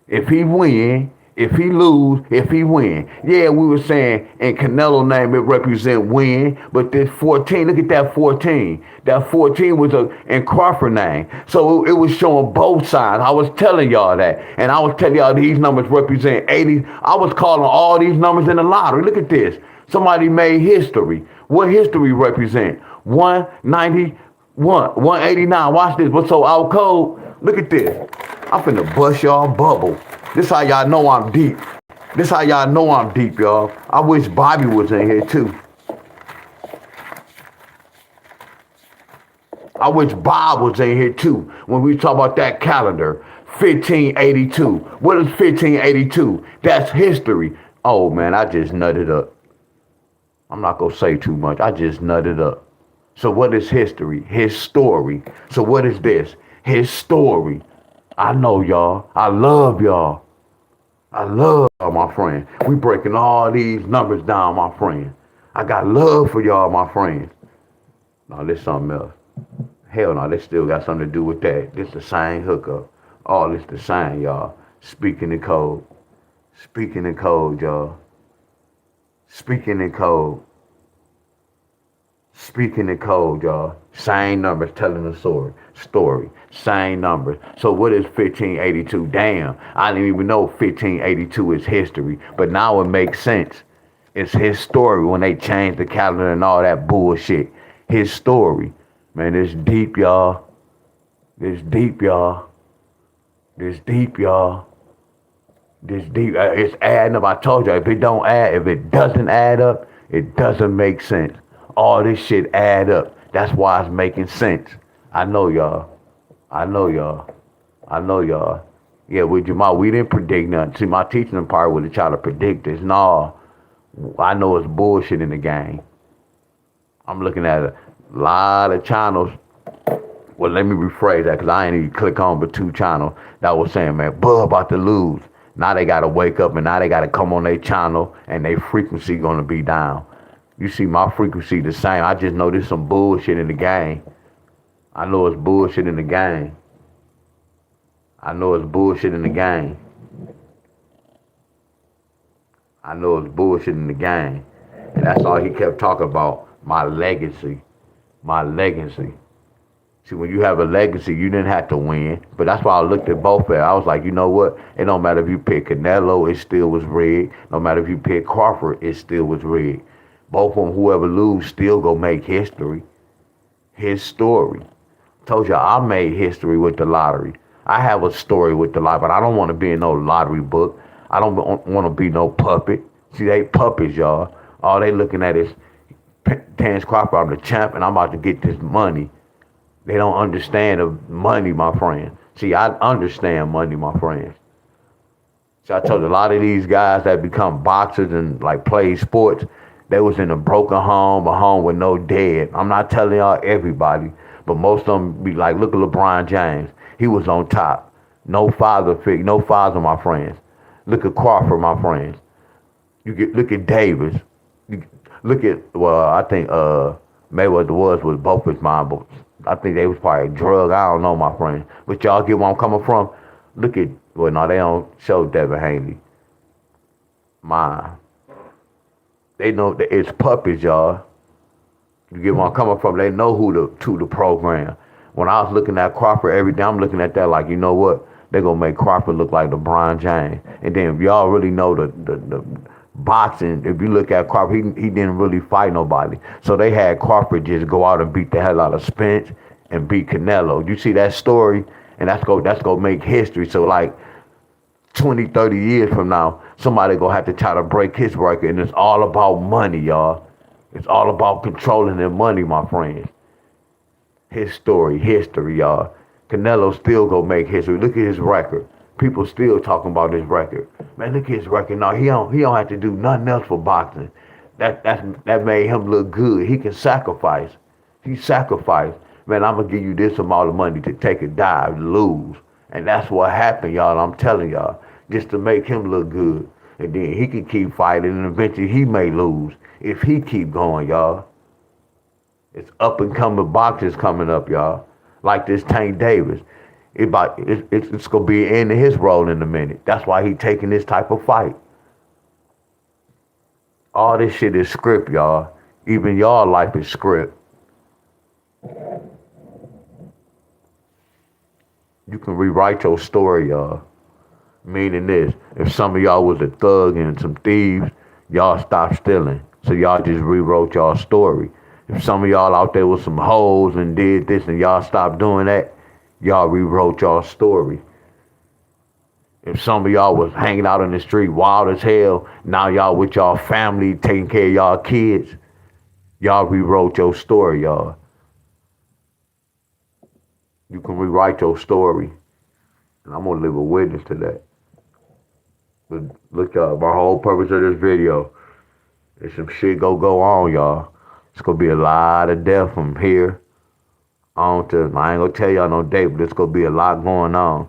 if he win, if he lose, if he win. Yeah, we were saying in Canelo name it represent win, but this 14, look at that 14. That 14 was in Crawford name. So it was showing both sides. I was telling y'all that. And I was telling y'all these numbers represent 80. I was calling all these numbers in the lottery. Look at this. Somebody made history. What history represent? 191, 189. Watch this. What's so out cold? Look at this. I'm finna bust y'all bubble. This how y'all know I'm deep. This how y'all know I'm deep, y'all. I wish Bobby was in here too. I wish Bob was in here too when we talk about that calendar. 1582. What is 1582? That's history. Oh man, I just nutted up. I'm not gonna say too much. I just nutted up. So what is history? His story. So what is this? His story. I know y'all. I love y'all. I love y'all, my friend. We breaking all these numbers down, my friend. I got love for y'all, my friends. No, this something else. Hell no, this still got something to do with that. This the same hookup. All this the same, y'all. Speaking in code. Speaking in code, y'all. Speaking in code. Speaking in code, y'all. Same numbers telling the story. Same numbers. So what is 1582? Damn, I didn't even know 1582 is history. But now it makes sense. It's his story when they changed the calendar and all that bullshit. His story. Man, it's deep, y'all. It's deep, y'all. It's deep, y'all. This deep. It's adding up. I told you, if it don't add, if it doesn't add up, it doesn't make sense. All this shit add up. That's why it's making sense. I know y'all. I know y'all. I know y'all. Yeah, with Jamal, we didn't predict nothing. See, my teaching part was to try to predict this. No, I know it's bullshit in the game. I'm looking at a lot of channels. Well, let me rephrase that because I ain't even click on but 2 channels that was saying, man, Bud about to lose. Now they got to wake up and now they got to come on their channel and their frequency going to be down. You see my frequency the same. I just know there's some bullshit in the game. I know it's bullshit in the game. I know it's bullshit in the game. I know it's bullshit in the game. And that's all he kept talking about. My legacy. My legacy. See, when you have a legacy, you didn't have to win. But that's why I looked at both of them. I was like, you know what? It don't matter if you pick Canelo, it still was rigged. No matter if you pick Crawford, it still was rigged. Both of them, whoever lose, still go make history. His story. Told you I made history with the lottery. I have a story with the lottery, but I don't want to be in no lottery book. I don't want to be no puppet. See, they puppets, y'all. All they looking at is Terrence Crawford, I'm the champ, and I'm about to get this money. They don't understand the money, my friend. See, I understand money, my friends. See, I told you, a lot of these guys that become boxers and like play sports, they was in a broken home, a home with no dad. I'm not telling y'all everybody, but most of them be like, look at LeBron James. He was on top. No father figure, no father, my friends. Look at Crawford, my friends. Look at Davis. Look at, well, I think Mayweather was both his mom, but I think they was probably drug. I don't know, my friend. But y'all get where I'm coming from? Look at, well, no, they don't show Devin Haney. Mine. They know that it's puppies, y'all. You get where I'm coming from? They know who to program. When I was looking at Crawford every day, I'm looking at that like, you know what? They're going to make Crawford look like LeBron James. And then if y'all really know the boxing, if you look at Crawford, he didn't really fight nobody. So they had Crawford just go out and beat the hell out of Spence and beat Canelo. You see that story? And that's go make history. So like 20, 30 years from now, somebody gonna have to try to break his record. And it's all about money, y'all. It's all about controlling their money, my friends. His story, history, y'all. Canelo still gonna make history. Look at his record. People still talking about his record. Man, look at his record. No, he don't have to do nothing else for boxing. That made him look good. He can sacrifice. He sacrificed. Man, I'm gonna give you this amount of money to take a dive, lose. And that's what happened, y'all. I'm telling y'all. Just to make him look good. And then he can keep fighting and eventually he may lose if he keep going, y'all. It's up and coming boxers coming up, y'all. Like this Tank Davis. It's gonna be an end of his role in a minute. That's why he taking this type of fight. All this shit is script, y'all. Even y'all life is script. You can rewrite your story, y'all. Meaning this, if some of y'all was a thug and some thieves, y'all stopped stealing. So y'all just rewrote y'all story. If some of y'all out there was some hoes and did this and y'all stopped doing that, y'all rewrote y'all story. If some of y'all was hanging out in the street wild as hell, now y'all with y'all family taking care of y'all kids, y'all rewrote your story, y'all. You can rewrite your story. And I'm gonna live a witness to that. But look, y'all, my whole purpose of this video is some shit go on, y'all. It's gonna be a lot of death from here on to, I ain't gonna tell y'all no date, but it's gonna be a lot going on.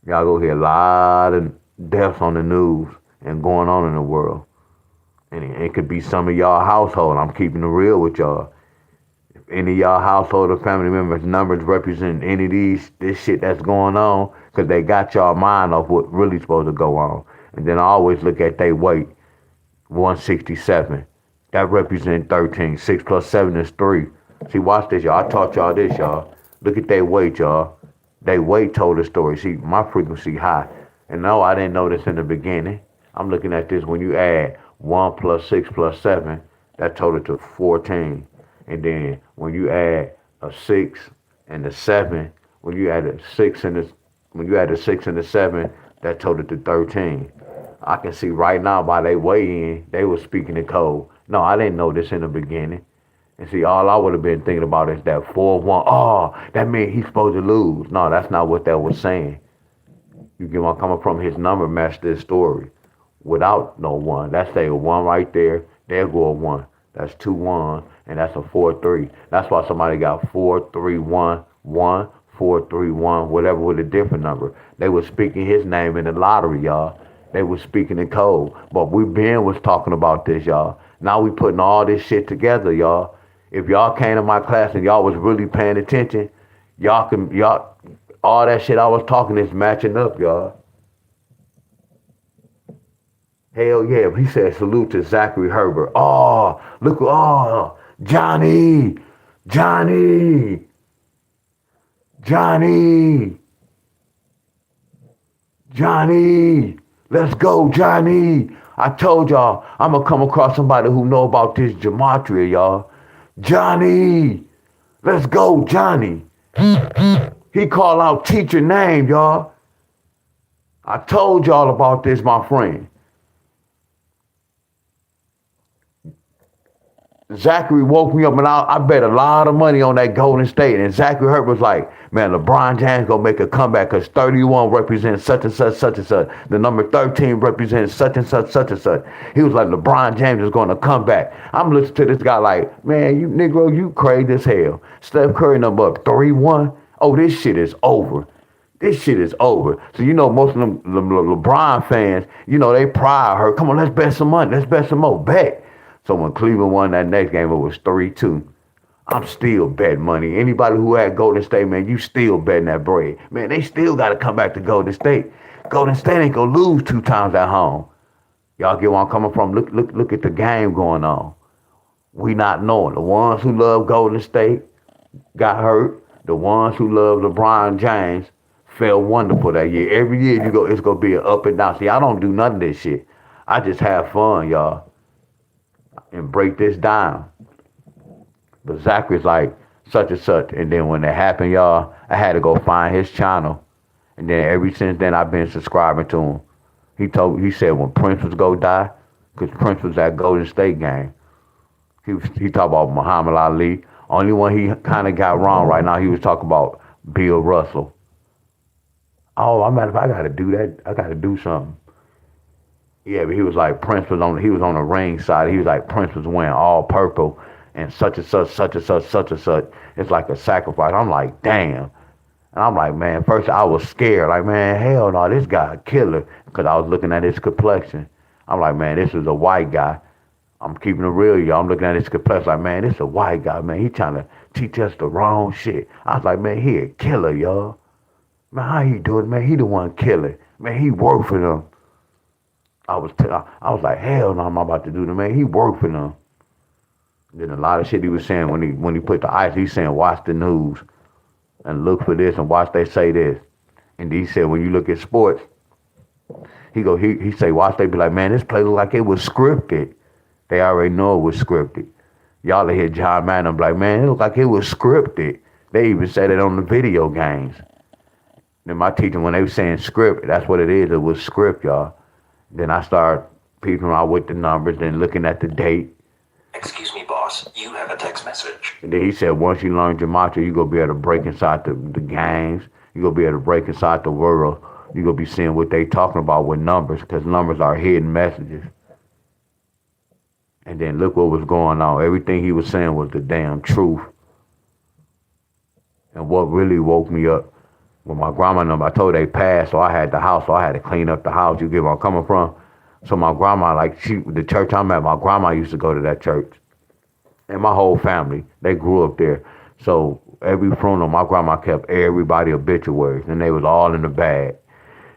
Y'all gonna hear a lot of deaths on the news and going on in the world. And it could be some of y'all household. I'm keeping it real with y'all. If any of y'all household or family members numbers represent any of this shit that's going on, because they got y'all mind off what really supposed to go on. And then I always look at they weight, 167. That represents 13. 6 plus 7 is 3. See, watch this, y'all. I taught y'all this, y'all. Look at their weight, y'all. They weight told the story. See, my frequency high. And no, I didn't know this in the beginning. I'm looking at this when you add 1 plus 6 plus 7, that total to 14. And then when you add a 6 and a 7, when you add a 6 and the 7, that total to 13. I can see right now by they weigh in, they were speaking in code. No, I didn't know this in the beginning. And see, all I would have been thinking about is that 4-1. Oh, that means he's supposed to lose. No, that's not what that was saying. You get where I'm coming from? His number matched this story without no 1. That's a 1 right there. There go a 1. That's 2-1, and that's a 4-3. That's why somebody got 4-3-1-1, 4-3-1, whatever with a different number. They were speaking his name in the lottery, y'all. They were speaking in code. But was talking about this, y'all. Now we putting all this shit together, y'all. If y'all came to my class and y'all was really paying attention, all that shit I was talking is matching up, y'all. Hell yeah. He said salute to Zachary Herbert. Oh, look, oh, Johnny, let's go, Johnny. I told y'all, I'm going to come across somebody who know about this gematria, y'all. Johnny, let's go, Johnny. He called out teacher name, y'all. I told y'all about this, my friend. Zachary woke me up and I bet a lot of money on that Golden State. And Zachary Herbert was like, man, LeBron James gonna make a comeback because 31 represents such and such, such and such. The number 13 represents such and such, such and such. He was like, LeBron James is gonna come back. I'm listening to this guy like, man, you Negro, you crazy as hell. Steph Curry number up 3-1. Oh, this shit is over. This shit is over. So, you know, most of them LeBron fans, you know, they pride her. Come on, let's bet some money. Let's bet some more. Bet. So when Cleveland won that next game, it was 3-2. I'm still betting money. Anybody who had Golden State, man, you still betting that bread. Man, they still got to come back to Golden State. Golden State ain't going to lose 2 times at home. Y'all get where I'm coming from? Look at the game going on. We not knowing. The ones who love Golden State got hurt. The ones who love LeBron James felt wonderful that year. Every year you go, it's gonna be an up and down. See, I don't do none of this shit. I just have fun, y'all, and break this down. But Zachary's like such and such, and then when it happened, y'all, I had to go find his channel, and then ever since then I've been subscribing to him. He said when Prince was gonna die, because Prince was at Golden State game. He talked about Muhammad Ali. Only one he kind of got wrong right now, he was talking about Bill Russell. Oh, I'm mad if I gotta do that. I gotta do something. Yeah, but he was like he was on the ring side. He was like Prince was wearing all purple and such and such, such and such, such and such. It's like a sacrifice. I'm like, damn. And I'm like, man, first I was scared. Like, man, hell no, this guy a killer. Because I was looking at his complexion. I'm like, man, this is a white guy. I'm keeping it real, y'all. I'm looking at his complexion like, man, this is a white guy, man. He trying to teach us the wrong shit. I was like, man, he a killer, y'all. Man, how he do it, man? He the one killing. Man, he worked for them. I was like, hell no, I'm about to do that, man. He worked for them. Then a lot of shit he was saying when he put the ice, he's saying, watch the news and look for this and watch they say this. And he said, when you look at sports, he say, watch they be like, man, this play look like it was scripted. They already know it was scripted. Y'all hear John Madden be like, man, it look like it was scripted. They even said it on the video games. Then my teacher, when they were saying script, that's what it is. It was script, y'all. Then I start peeping around with the numbers and looking at the date. Excuse me, boss. You have a text message. And then he said, once you learn gematria, you're going to be able to break inside the games. You're going to be able to break inside the world. You're going to be seeing what they talking about with numbers, because numbers are hidden messages. And then look what was going on. Everything he was saying was the damn truth. And what really woke me up, when my grandma and them, I told they passed, so I had the house, so I had to clean up the house. You get where I'm coming from? So my grandma, the church I'm at, my grandma used to go to that church. And my whole family, they grew up there. So every funeral, my grandma kept everybody obituaries, and they was all in the bag.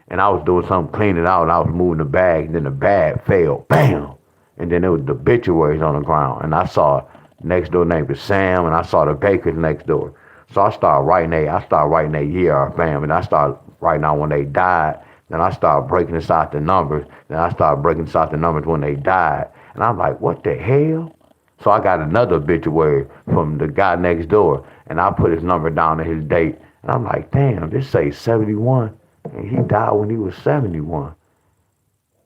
And I was doing something, cleaning out, and I was moving the bag, and then the bag fell, bam! And then there was the obituaries on the ground. And I saw next door neighbor Sam, and I saw the Bakers next door. So I started writing their year, bam, and I started writing out when they died. Then I started breaking inside the numbers. Then I started breaking inside the numbers when they died. And I'm like, what the hell? So I got another obituary from the guy next door, and I put his number down and his date. And I'm like, damn, this say 71, and he died when he was 71.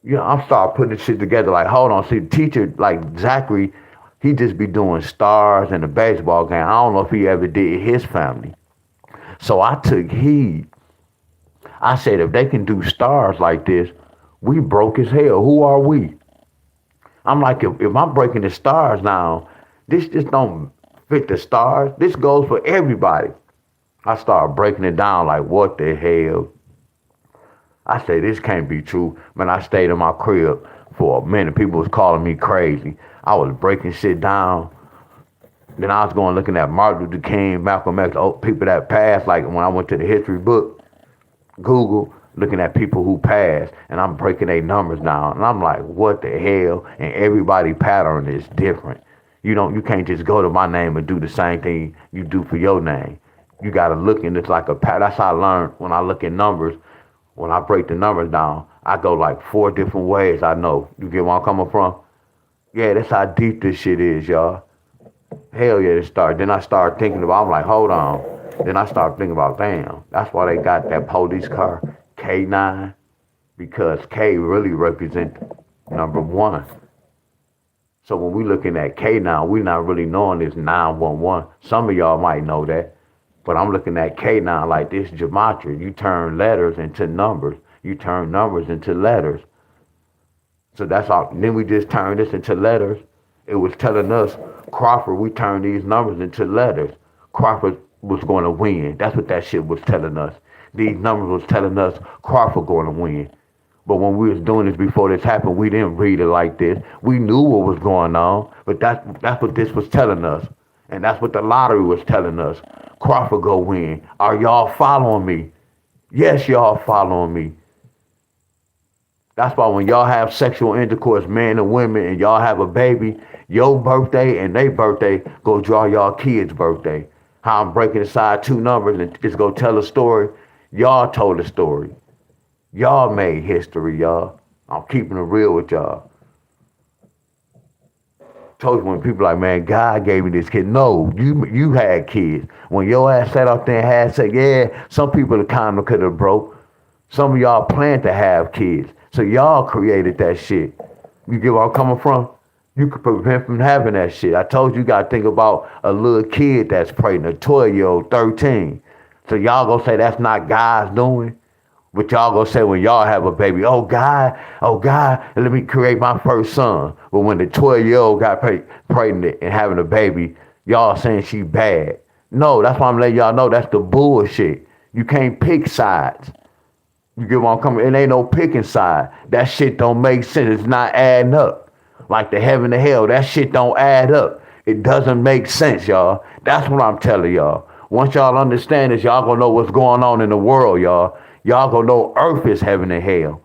You know, I'm starting putting this shit together like, hold on, see, the teacher, like Zachary, he just be doing stars and the baseball game. I don't know if he ever did his family. So I took heed. I said, if they can do stars like this, we broke as hell. Who are we? I'm like, if I'm breaking the stars now, this just don't fit the stars. This goes for everybody. I started breaking it down like, what the hell? I said, this can't be true. Man, I stayed in my crib for a minute. People was calling me crazy. I was breaking shit down. Then I was going looking at Martin Luther King, Malcolm X, people that passed. Like when I went to the history book, Google, looking at people who passed, and I'm breaking their numbers down. And I'm like, what the hell? And everybody pattern is different. You can't just go to my name and do the same thing you do for your name. You got to look, and it's like a pattern. That's how I learned when I look at numbers. When I break the numbers down, I go like 4 different ways. I know. You get where I'm coming from? Yeah, that's how deep this shit is, y'all. Hell yeah, it started. Then I started thinking about, I'm like, hold on. Then I started thinking about, damn, that's why they got that police car, K9, because K really represents number 1. So when we looking at K9, we not really knowing this 911. Some of y'all might know that. But I'm looking at K9 like this gematria. You turn letters into numbers. You turn numbers into letters. So that's all. Then we just turned this into letters. It was telling us, Crawford, we turned these numbers into letters. Crawford was going to win. That's what that shit was telling us. These numbers was telling us Crawford going to win. But when we was doing this before this happened, we didn't read it like this. We knew what was going on, but that's what this was telling us. And that's what the lottery was telling us. Crawford go win. Are y'all following me? Yes, y'all following me. That's why when y'all have sexual intercourse, men and women, and y'all have a baby, your birthday and their birthday go draw y'all kids' birthday. How I'm breaking aside two numbers and it's gonna tell a story. Y'all told a story. Y'all made history, y'all. I'm keeping it real with y'all. Told you when people like, man, God gave me this kid. No, you had kids. When your ass sat up there and had said, yeah, some people the kind of could have broke. Some of y'all planned to have kids. So y'all created that shit. You get where I'm coming from? You could prevent from having that shit. I told you gotta think about a little kid that's pregnant, a 12-year-old, 13. So y'all gonna say that's not God's doing? But y'all gonna say when y'all have a baby, oh God, let me create my first son. But when the 12-year-old got pregnant and having a baby, y'all saying she bad. No, that's why I'm letting y'all know that's the bullshit. You can't pick sides. You get what I'm coming? It ain't no picking side. That shit don't make sense. It's not adding up. Like the heaven to hell, that shit don't add up. It doesn't make sense, y'all. That's what I'm telling y'all. Once y'all understand this, y'all gonna know what's going on in the world, y'all. Y'all gonna know earth is heaven and hell.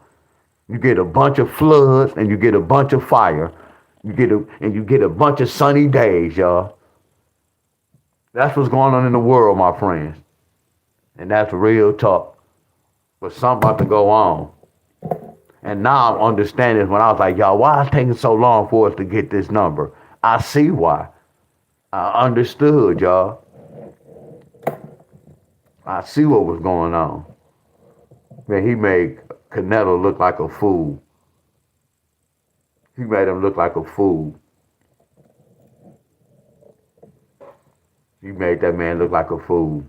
You get a bunch of floods and you get a bunch of fire. You get a bunch of sunny days, y'all. That's what's going on in the world, my friends. And that's real talk. But something about to go on. And now I'm understanding when I was like, y'all, why it's taking so long for us to get this number? I see why. I understood, y'all. I see what was going on. Man, he made Canelo look like a fool. He made him look like a fool. He made that man look like a fool.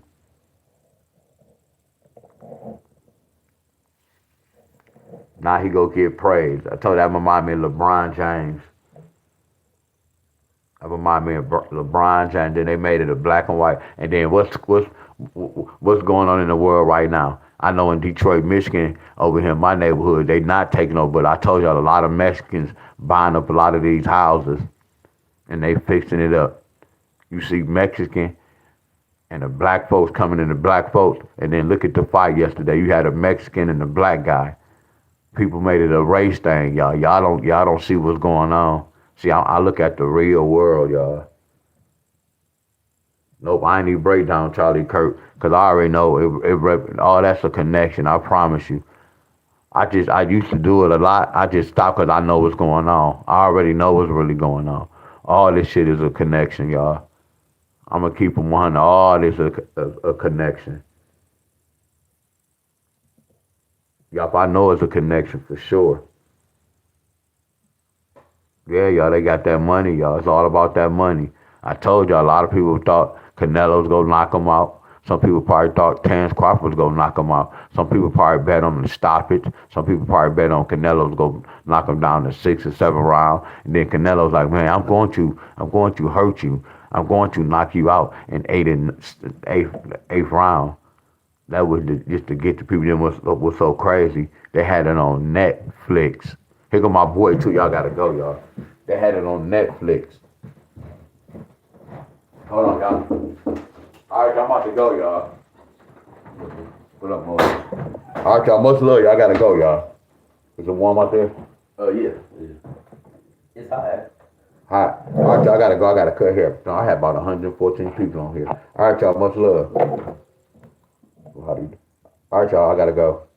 Now he go get praised. I told you that remind me of LeBron James. That remind me of LeBron James. Then they made it a black and white. And then what's going on in the world right now? I know in Detroit, Michigan, over here in my neighborhood, they not taking over. But I told y'all a lot of Mexicans buying up a lot of these houses, and they fixing it up. You see Mexican and the black folks coming in the black folks, and then look at the fight yesterday. You had a Mexican and a black guy. People made it a race thing, y'all. Y'all don't see what's going on. See, I look at the real world, y'all. Nope, I ain't even break down Charlie Kirk, because I already know all that's a connection, I promise you. I used to do it a lot. I just stopped because I know what's going on. I already know what's really going on. All this shit is a connection, y'all. I'm going to keep them 100. All this is a connection. Y'all, I know it's a connection for sure. Yeah, y'all, they got that money, y'all. It's all about that money. I told y'all, a lot of people thought Canelo's gonna knock him out. Some people probably thought Terrence Crawford was gonna knock him out. Some people probably bet on him to stop it. Some people probably bet on Canelo's gonna knock him down to 6th or 7th round. And then Canelo's like, man, I'm going to hurt you. I'm going to knock you out in 8th round. That was just to get the people. Then was so crazy. They had it on Netflix. Here go my boy too. Y'all gotta go, y'all. They had it on Netflix. Hold on, y'all. All right, I'm about to go, y'all. What up, Mo? All right, y'all. Much love. Y'all gotta go, y'all. Is it warm out there? Yeah. It's hot. Hot. All right, y'all. I gotta go. I gotta cut here. No, I had about 114 people on here. All right, y'all. Much love. All right, y'all. I gotta go.